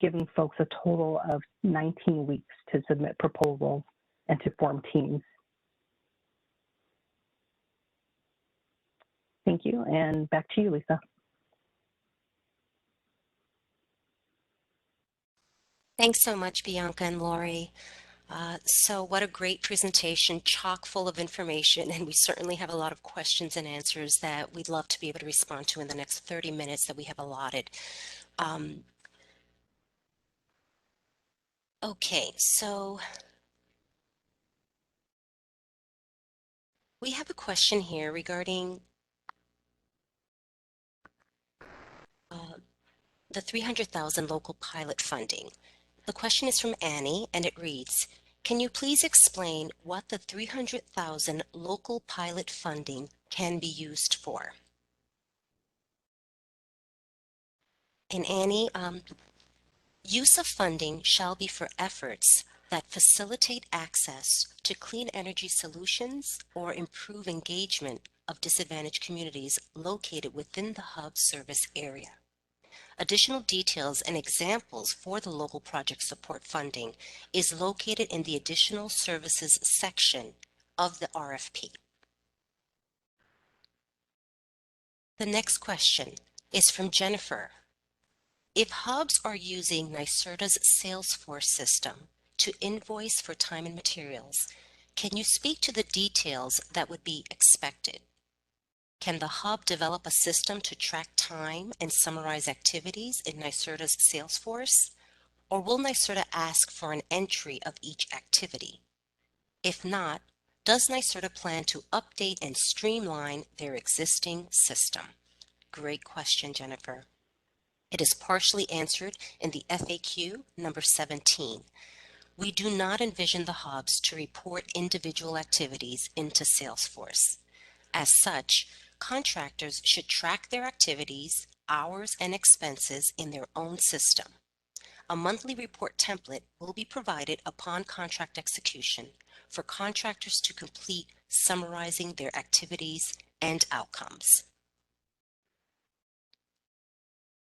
giving folks a total of 19 weeks to submit proposals and to form teams. Thank you, and back to you, Lisa. Thanks so much, Bianca and Lori. So what a great presentation, chock full of information, and we certainly have a lot of questions and answers that we'd love to be able to respond to in the next 30 minutes that we have allotted. Okay, so we have a question here regarding the 300,000 local pilot funding. The question is from Annie, and it reads, can you please explain what the 300,000 local pilot funding can be used for? And Annie, use of funding shall be for efforts that facilitate access to clean energy solutions or improve engagement of disadvantaged communities located within the hub service area. Additional details and examples for the local project support funding is located in the additional services section of the RFP. The next question is from Jennifer. If hubs are using NYSERDA's Salesforce system to invoice for time and materials, can you speak to the details that would be expected? Can the hub develop a system to track time and summarize activities in NYSERDA's Salesforce? Or will NYSERDA ask for an entry of each activity? If not, does NYSERDA plan to update and streamline their existing system? Great question, Jennifer. It is partially answered in the FAQ number 17. We do not envision the hubs to report individual activities into Salesforce. As such, contractors should track their activities, hours, and expenses in their own system. A monthly report template will be provided upon contract execution for contractors to complete summarizing their activities and outcomes.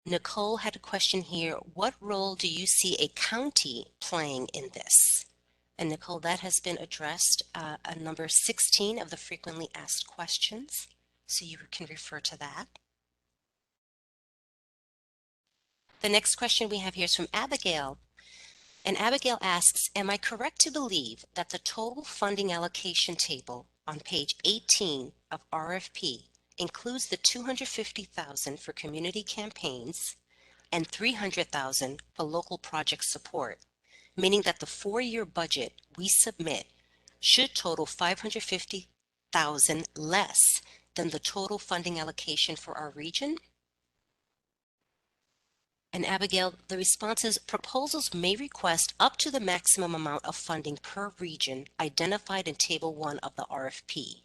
Nicole had a question here. What role do you see a county playing in this? And Nicole, that has been addressed at number 16 of the frequently asked questions. So you can refer to that. The next question we have here is from Abigail. And Abigail asks, am I correct to believe that the total funding allocation table on page 18 of RFP includes the $250,000 for community campaigns and $300,000 for local project support, meaning that the 4-year budget we submit should total $550,000 less than the total funding allocation for our region? And Abigail, the response is proposals may request up to the maximum amount of funding per region identified in Table 1 of the RFP.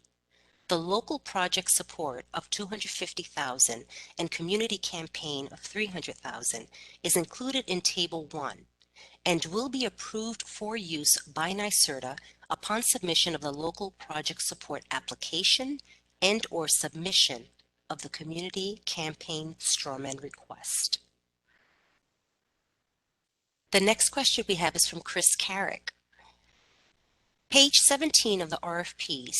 The local project support of $250,000 and community campaign of $300,000 is included in Table 1 and will be approved for use by NYSERDA upon submission of the local project support application and/or submission of the community campaign strawman request. The next question we have is from Chris Carrick. Page 17 of the RFP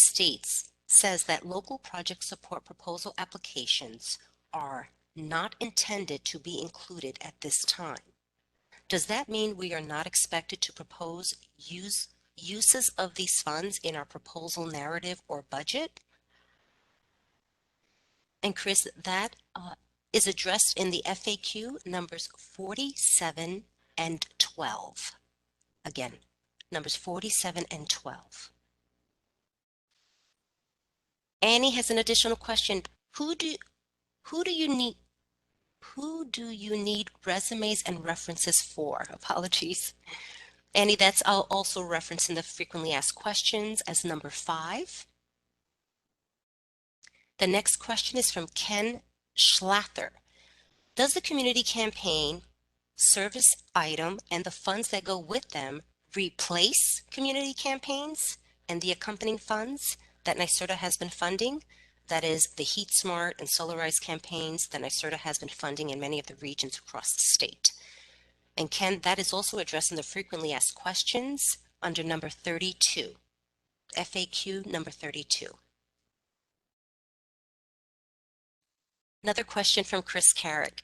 says that local project support proposal applications are not intended to be included at this time. Does that mean we are not expected to propose uses of these funds in our proposal narrative or budget? And Chris, that is addressed in the FAQ numbers 47 and 12. Again, numbers 47 and 12. Annie has an additional question. Who do you need resumes and references for? Apologies. Annie, that's also referenced in the frequently asked questions as number 5. The next question is from Ken Schlather. Does the community campaign service item and the funds that go with them replace community campaigns and the accompanying funds that NYSERDA has been funding? That is the Heat Smart and Solarize campaigns that NYSERDA has been funding in many of the regions across the state. And Ken, that is also addressed in the frequently asked questions under number 32, FAQ number 32. Another question from Chris Carrick.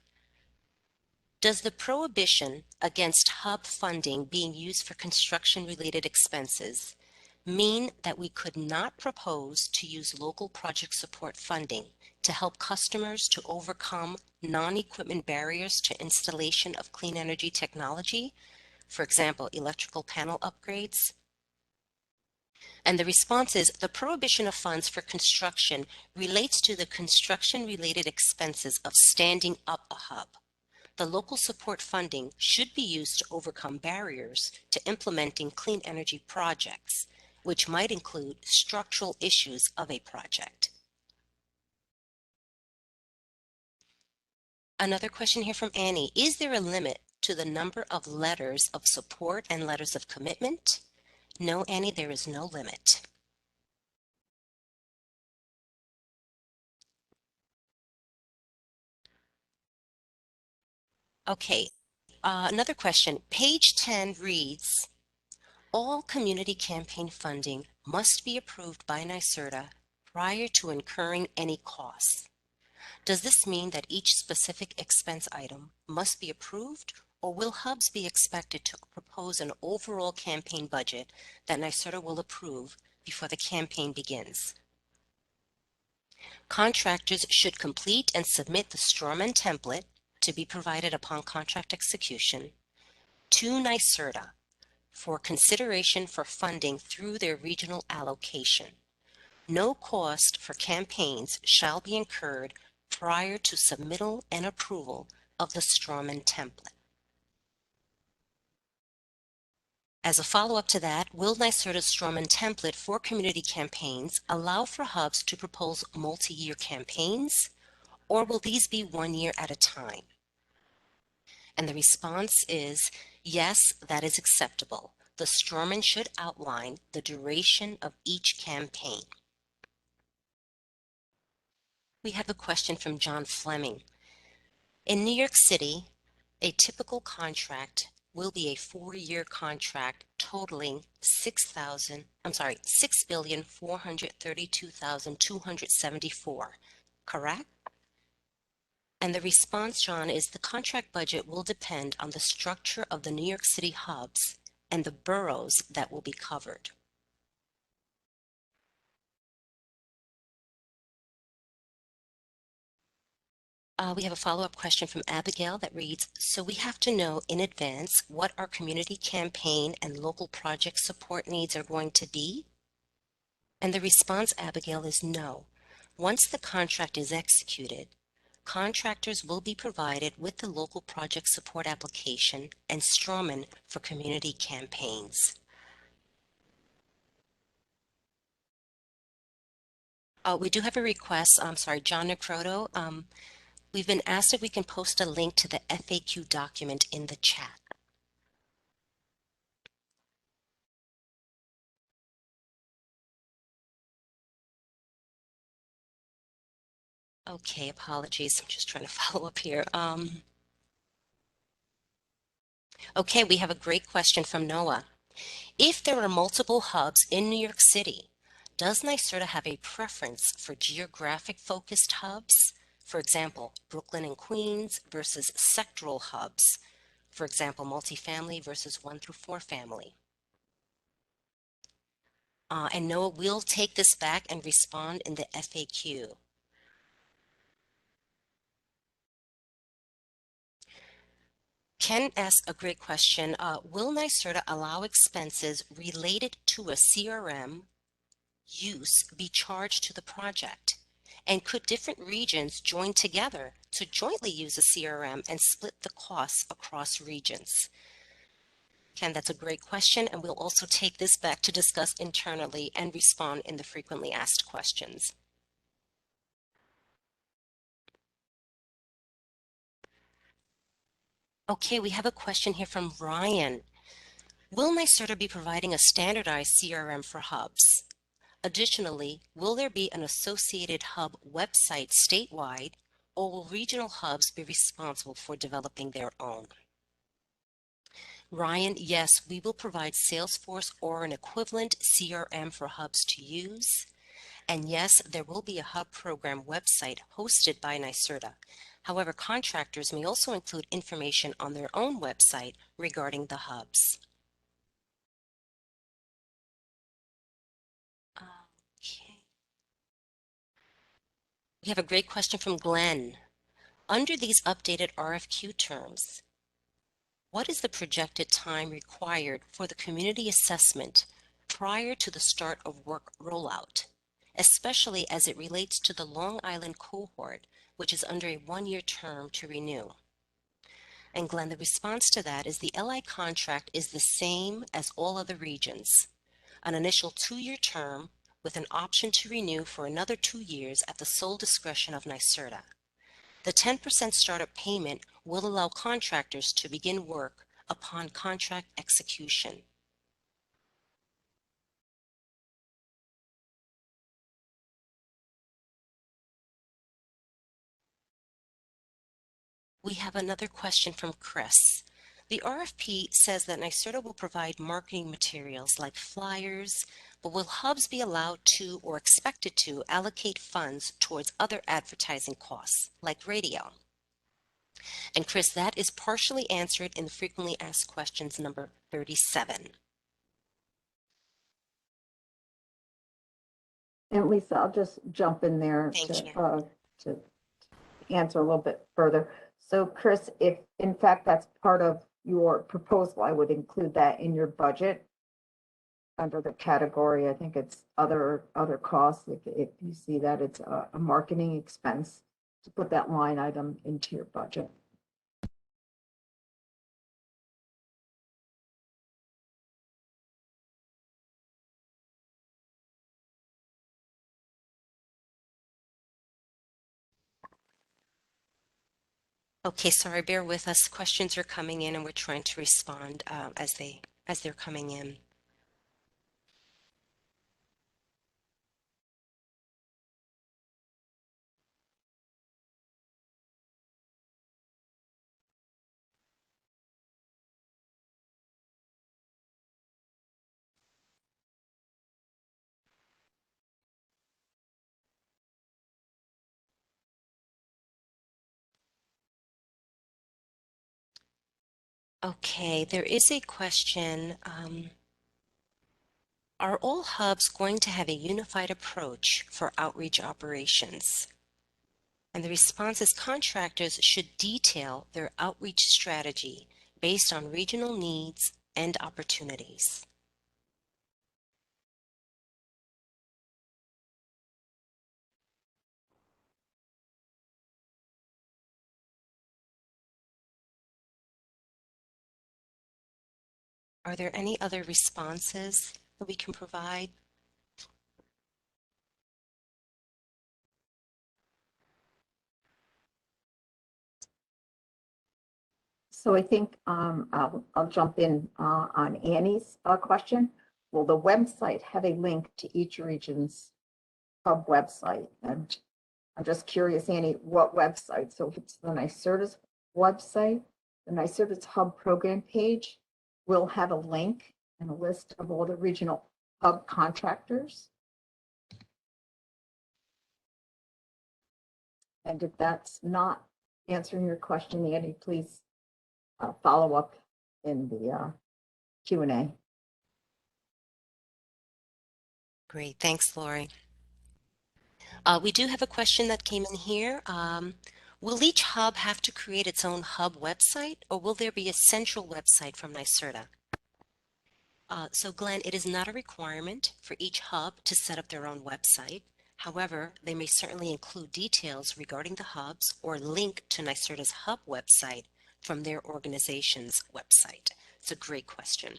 Does the prohibition against hub funding being used for construction-related expenses mean that we could not propose to use local project support funding to help customers to overcome non-equipment barriers to installation of clean energy technology, for example, electrical panel upgrades? And the response is the prohibition of funds for construction relates to the construction-related expenses of standing up a hub. The local support funding should be used to overcome barriers to implementing clean energy projects, which might include structural issues of a project. Another question here from Annie. Is there a limit to the number of letters of support and letters of commitment? No, Annie, there is no limit. Okay, another question. Page 10 reads, all community campaign funding must be approved by NYSERDA prior to incurring any costs. Does this mean that each specific expense item must be approved, or will hubs be expected to propose an overall campaign budget that NYSERDA will approve before the campaign begins? Contractors should complete and submit the strawman template to be provided upon contract execution to NYSERDA for consideration for funding through their regional allocation. No cost for campaigns shall be incurred prior to submittal and approval of the strawman template. As a follow-up to that, will NYSERDA's strawman template for community campaigns allow for hubs to propose multi-year campaigns, or will these be 1 year at a time? And the response is, yes, that is acceptable. The strawman should outline the duration of each campaign. We have a question from John Fleming. In New York City, a typical contract will be a 4-year contract totaling $6,432,274, correct? And the response, John, is the contract budget will depend on the structure of the New York City hubs and the boroughs that will be covered. We have a follow-up question from Abigail that reads, so we have to know in advance what our community campaign and local project support needs are going to be? And the response, Abigail, is no. Once the contract is executed, contractors will be provided with the local project support application and strawman for community campaigns. We do have a request. John Necroto. We've been asked if we can post a link to the FAQ document in the chat. Okay, apologies. I'm just trying to follow up here. Okay, we have a great question from Noah. If there are multiple hubs in New York City, does NYSERDA have a preference for geographic focused hubs? For example, Brooklyn and Queens versus sectoral hubs. For example, multifamily versus 1 through 4 family. And Noah will take this back and respond in the FAQ. Ken asked a great question. Will NYSERDA allow expenses related to a CRM use be charged to the project? And could different regions join together to jointly use a CRM and split the costs across regions? Ken, that's a great question, and we'll also take this back to discuss internally and respond in the frequently asked questions. Okay, we have a question here from Ryan. Will NYSERDA be providing a standardized CRM for hubs? Additionally, will there be an associated hub website statewide, or will regional hubs be responsible for developing their own? Ryan, yes, we will provide Salesforce or an equivalent CRM for hubs to use. And yes, there will be a hub program website hosted by NYSERDA. However, contractors may also include information on their own website regarding the hubs. Okay. We have a great question from Glenn. Under these updated RFQ terms, what is the projected time required for the community assessment prior to the start of work rollout, especially as it relates to the Long Island cohort, which is under a 1-year term to renew? And Glenn, the response to that is the LI contract is the same as all other regions, an initial 2-year term with an option to renew for another 2 years at the sole discretion of NYSERDA. The 10% startup payment will allow contractors to begin work upon contract execution. We have another question from Chris. The RFP says that NYSERDA will provide marketing materials like flyers, but will hubs be allowed to or expected to allocate funds towards other advertising costs like radio? And Chris, that is partially answered in the frequently asked questions number 37. And Lisa, I'll just jump in there to answer a little bit further. So Chris, if in fact that's part of your proposal, I would include that in your budget under the category, I think it's other costs. If you see that it's a marketing expense, to put that line item into your budget. Okay, sorry, bear with us. Questions are coming in and we're trying to respond as they're coming in. Okay, there is a question. Are all hubs going to have a unified approach for outreach operations? And the response is contractors should detail their outreach strategy based on regional needs and opportunities. Are there any other responses that we can provide? So I think I'll jump in on Annie's question. Will the website have a link to each region's hub website? And I'm just curious, Annie, what website? So if it's the NYSERDA's website, the NYSERDA's hub program page will have a link and a list of all the regional hub contractors. And if that's not answering your question, Annie, please follow up in the Q&A. Great, thanks, Lori. We do have a question that came in here. Will each hub have to create its own hub website, or will there be a central website from NYSERDA? So Glenn, it is not a requirement for each hub to set up their own website. However, they may certainly include details regarding the hubs or link to NYSERDA's hub website from their organization's website. It's a great question.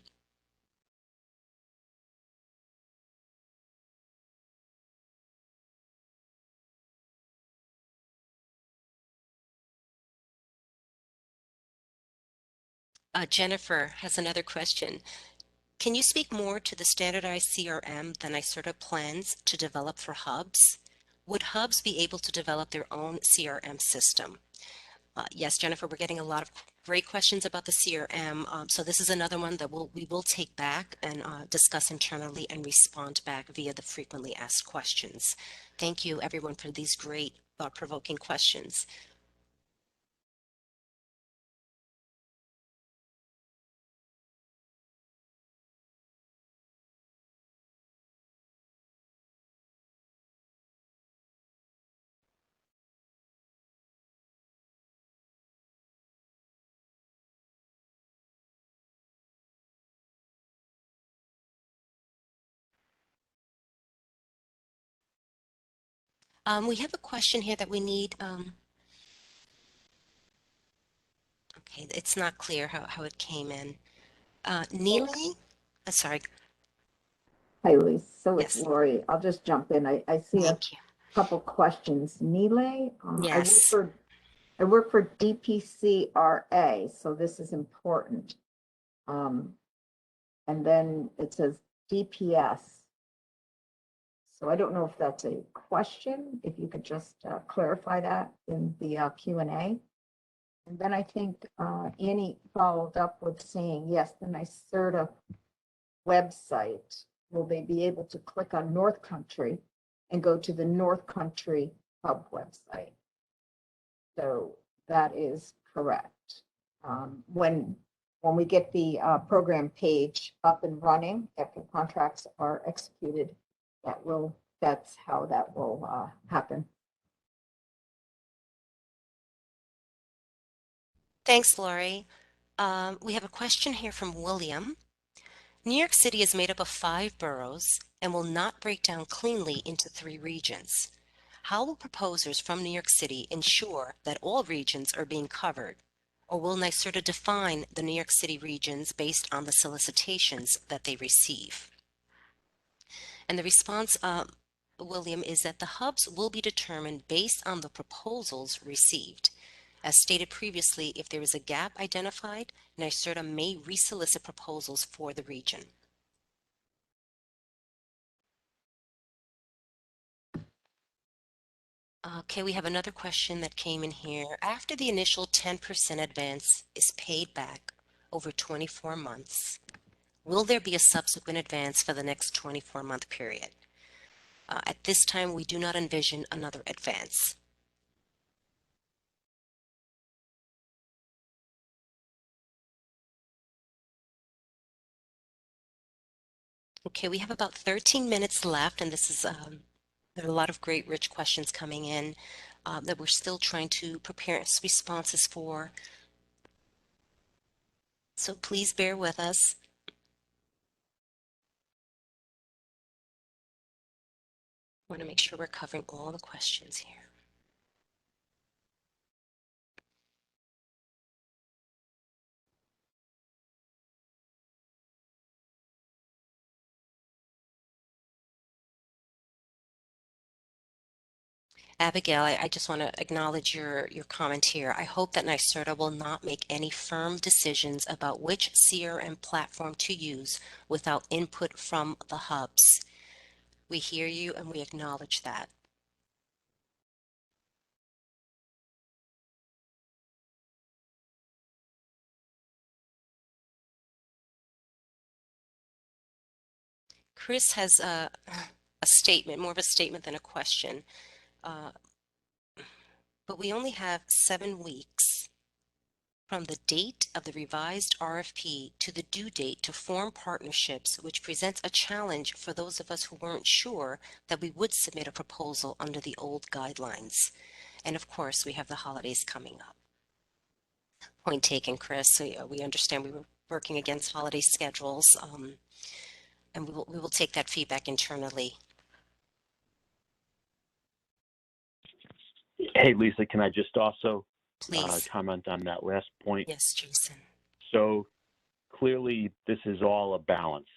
Jennifer has another question. Can you speak more to the standardized CRM that NYSERDA plans to develop for hubs? Would hubs be able to develop their own CRM system? Yes, Jennifer, we're getting a lot of great questions about the CRM. So this is another one that we will take back and discuss internally and respond back via the frequently asked questions. Thank you, everyone, for these great thought-provoking questions. We have a question here that we need. Okay, it's not clear how it came in. Neely? Sorry. Hi, Elise. So it's Yes, Lori. I'll just jump in. I see a thank you. couple questions. Nile, Yes. I work for DPCRA, so this is important. And then it says DPS. So I don't know if that's a question, if you could just clarify that in the Q&A. And then I think Annie followed up with saying, yes, the NYSERDA website, will they be able to click on North Country and go to the North Country hub website? So that is correct. When we get the program page up and running after contracts are executed, that's how that will happen. Thanks, Lori. We have a question here from William. New York City is made up of 5 boroughs and will not break down cleanly into 3 regions. How will proposers from New York City ensure that all regions are being covered? Or will NYSERDA define the New York City regions based on the solicitations that they receive? And the response, William, is that the hubs will be determined based on the proposals received. As stated previously, if there is a gap identified, NYSERDA may resolicit proposals for the region. Okay, we have another question that came in here. After the initial 10% advance is paid back over 24 months, will there be a subsequent advance for the next 24-month period? At this time, we do not envision another advance. Okay, we have about 13 minutes left, and this is there are a lot of great, rich questions coming in that we're still trying to prepare responses for. So please bear with us. I want to make sure we're covering all the questions here. Abigail, I just want to acknowledge your comment here. I hope that NYSERDA will not make any firm decisions about which CRM platform to use without input from the hubs. We hear you and we acknowledge that. Chris has a statement, more of a statement than a question. But we only have 7 weeks from the date of the revised RFP to the due date to form partnerships, which presents a challenge for those of us who weren't sure that we would submit a proposal under the old guidelines. And of course, we have the holidays coming up. Point taken, Chris. So, we understand we were working against holiday schedules, and we will take that feedback internally. Hey, Lisa, can I just also Please. comment on that last point? Yes, Jason. So clearly, this is all a balance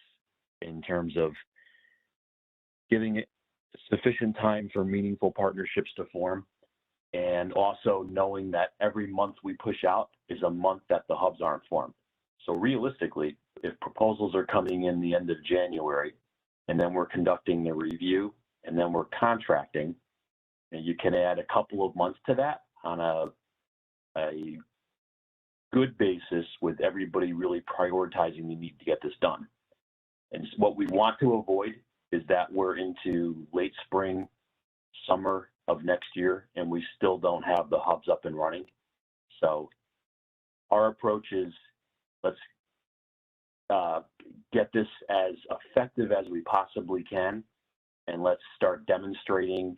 in terms of giving it sufficient time for meaningful partnerships to form, and also knowing that every month we push out is a month that the hubs aren't formed. So realistically, if proposals are coming in the end of January, and then we're conducting the review, and then we're contracting, and you can add a couple of months to that on a good basis with everybody really prioritizing the need to get this done. And what we want to avoid is that we're into late spring, summer of next year, and we still don't have the hubs up and running. So our approach is, let's get this as effective as we possibly can, and let's start demonstrating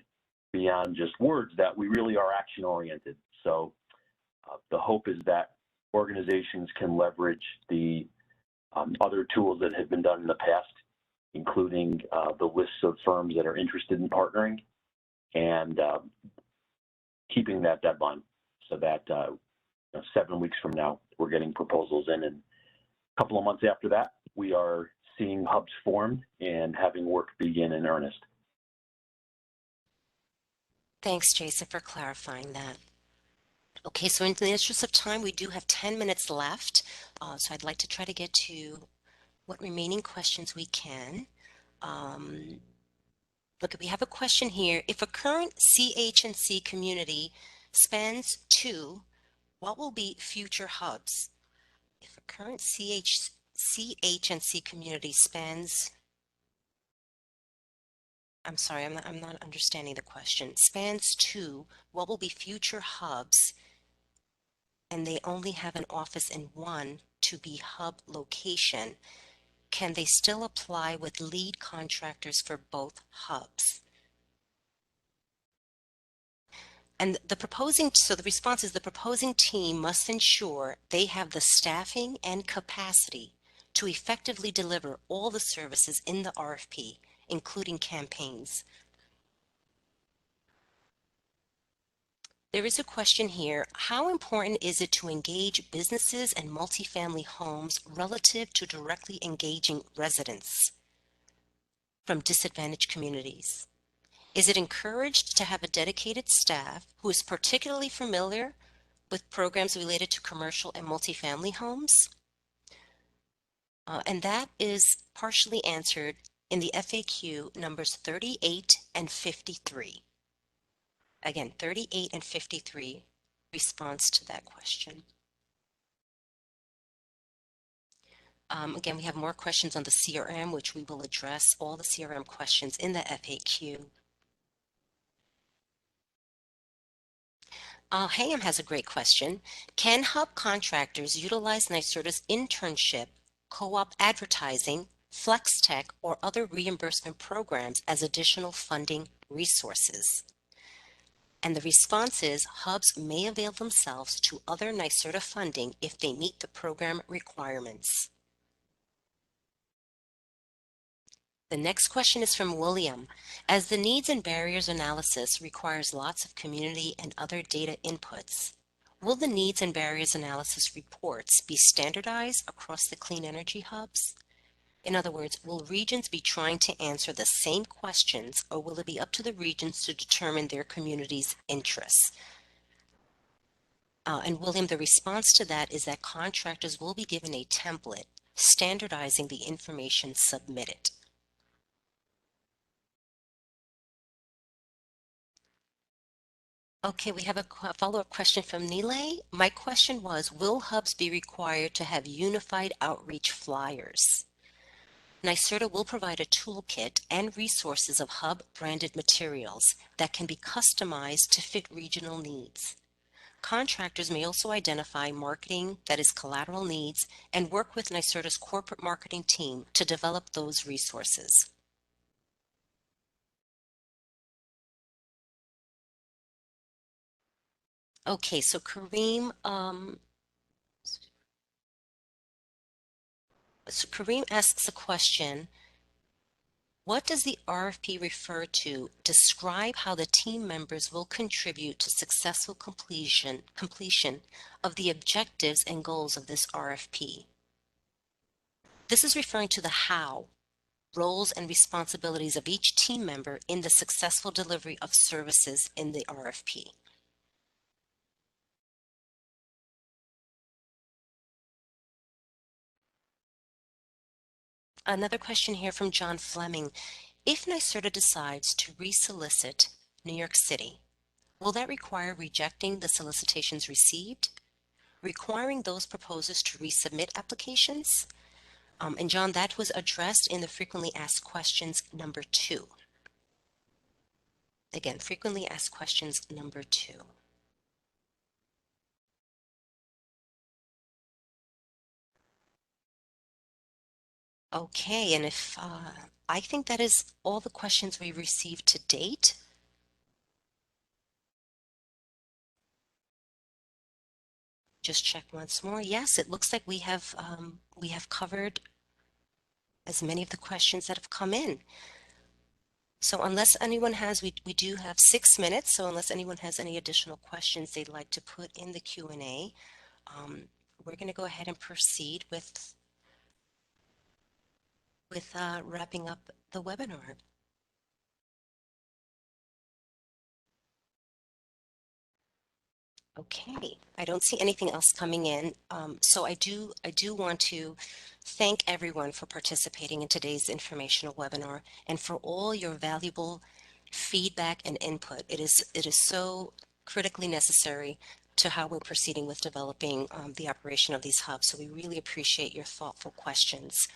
beyond just words that we really are action oriented. So the hope is that organizations can leverage the other tools that have been done in the past, including the lists of firms that are interested in partnering, and keeping that deadline so that 7 weeks from now, we're getting proposals in, and a couple of months after that, we are seeing hubs formed and having work begin in earnest. Thanks, Jason, for clarifying that. Okay, so in the interest of time, we do have 10 minutes left. So I'd like to try to get to what remaining questions we can. Look, we have a question here. If a current CH&C community spans 2, what will be future hubs? If a current CH&C community spans, I'm sorry, I'm not understanding the question. Spans 2, what will be future hubs? And they only have an office in 1 to be hub location. Can they still apply with lead contractors for both hubs? And the response is the proposing team must ensure they have the staffing and capacity to effectively deliver all the services in the RFP, including campaigns. There is a question here. How important is it to engage businesses and multifamily homes relative to directly engaging residents from disadvantaged communities? Is it encouraged to have a dedicated staff who is particularly familiar with programs related to commercial and multifamily homes? And that is partially answered in the FAQ numbers 38 and 53. Again, 38 and 53 response to that question. Again, we have more questions on the CRM, which we will address all the CRM questions in the FAQ. Hayam has a great question. Can hub contractors utilize NYSERDA's internship co-op advertising FlexTech, or other reimbursement programs as additional funding resources. And the response is hubs may avail themselves to other NYSERDA funding if they meet the program requirements. The next question is from William. As the needs and barriers analysis requires lots of community and other data inputs, will the needs and barriers analysis reports be standardized across the clean energy hubs? In other words, will regions be trying to answer the same questions, or will it be up to the regions to determine their community's interests? And William, the response to that is that contractors will be given a template standardizing the information submitted. Okay, we have a follow-up question from Nile. My question was, will hubs be required to have unified outreach flyers? NYSERDA will provide a toolkit and resources of hub-branded materials that can be customized to fit regional needs. Contractors may also identify marketing that is collateral needs and work with NYSERDA's corporate marketing team to develop those resources. Okay, so Kareem asks a question. What does the RFP refer to? Describe how the team members will contribute to successful completion of the objectives and goals of this RFP. This is referring to the how, roles and responsibilities of each team member in the successful delivery of services in the RFP. Another question here from John Fleming. If NYSERDA decides to resolicit New York City, will that require rejecting the solicitations received, requiring those proposers to resubmit applications? And John, that was addressed in the frequently asked questions number 2. Again, frequently asked questions number 2. Okay, and if I think that is all the questions we received to date. Just check once more. Yes, it looks like we have covered as many of the questions that have come in. So unless anyone has, we do have 6 minutes. So unless anyone has any additional questions they'd like to put in the Q&A, we're going to go ahead and proceed with wrapping up the webinar. Okay, I don't see anything else coming in. So I do want to thank everyone for participating in today's informational webinar and for all your valuable feedback and input. It is so critically necessary to how we're proceeding with developing the operation of these hubs. So we really appreciate your thoughtful questions.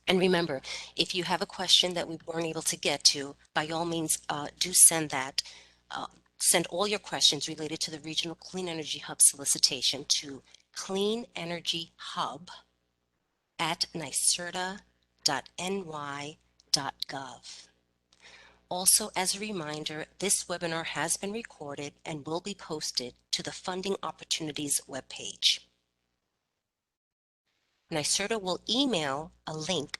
And remember, if you have a question that we weren't able to get to, by all means, do send that. Send all your questions related to the Regional Clean Energy Hub solicitation to cleanenergyhub@nyserda.ny.gov. Also, as a reminder, this webinar has been recorded and will be posted to the Funding Opportunities webpage. NYSERDA will email a link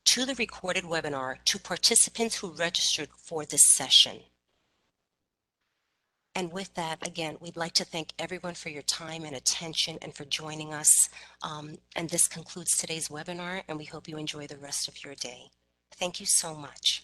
to the recorded webinar to participants who registered for this session. And with that, again, we'd like to thank everyone for your time and attention and for joining us. And this concludes today's webinar, and we hope you enjoy the rest of your day. Thank you so much.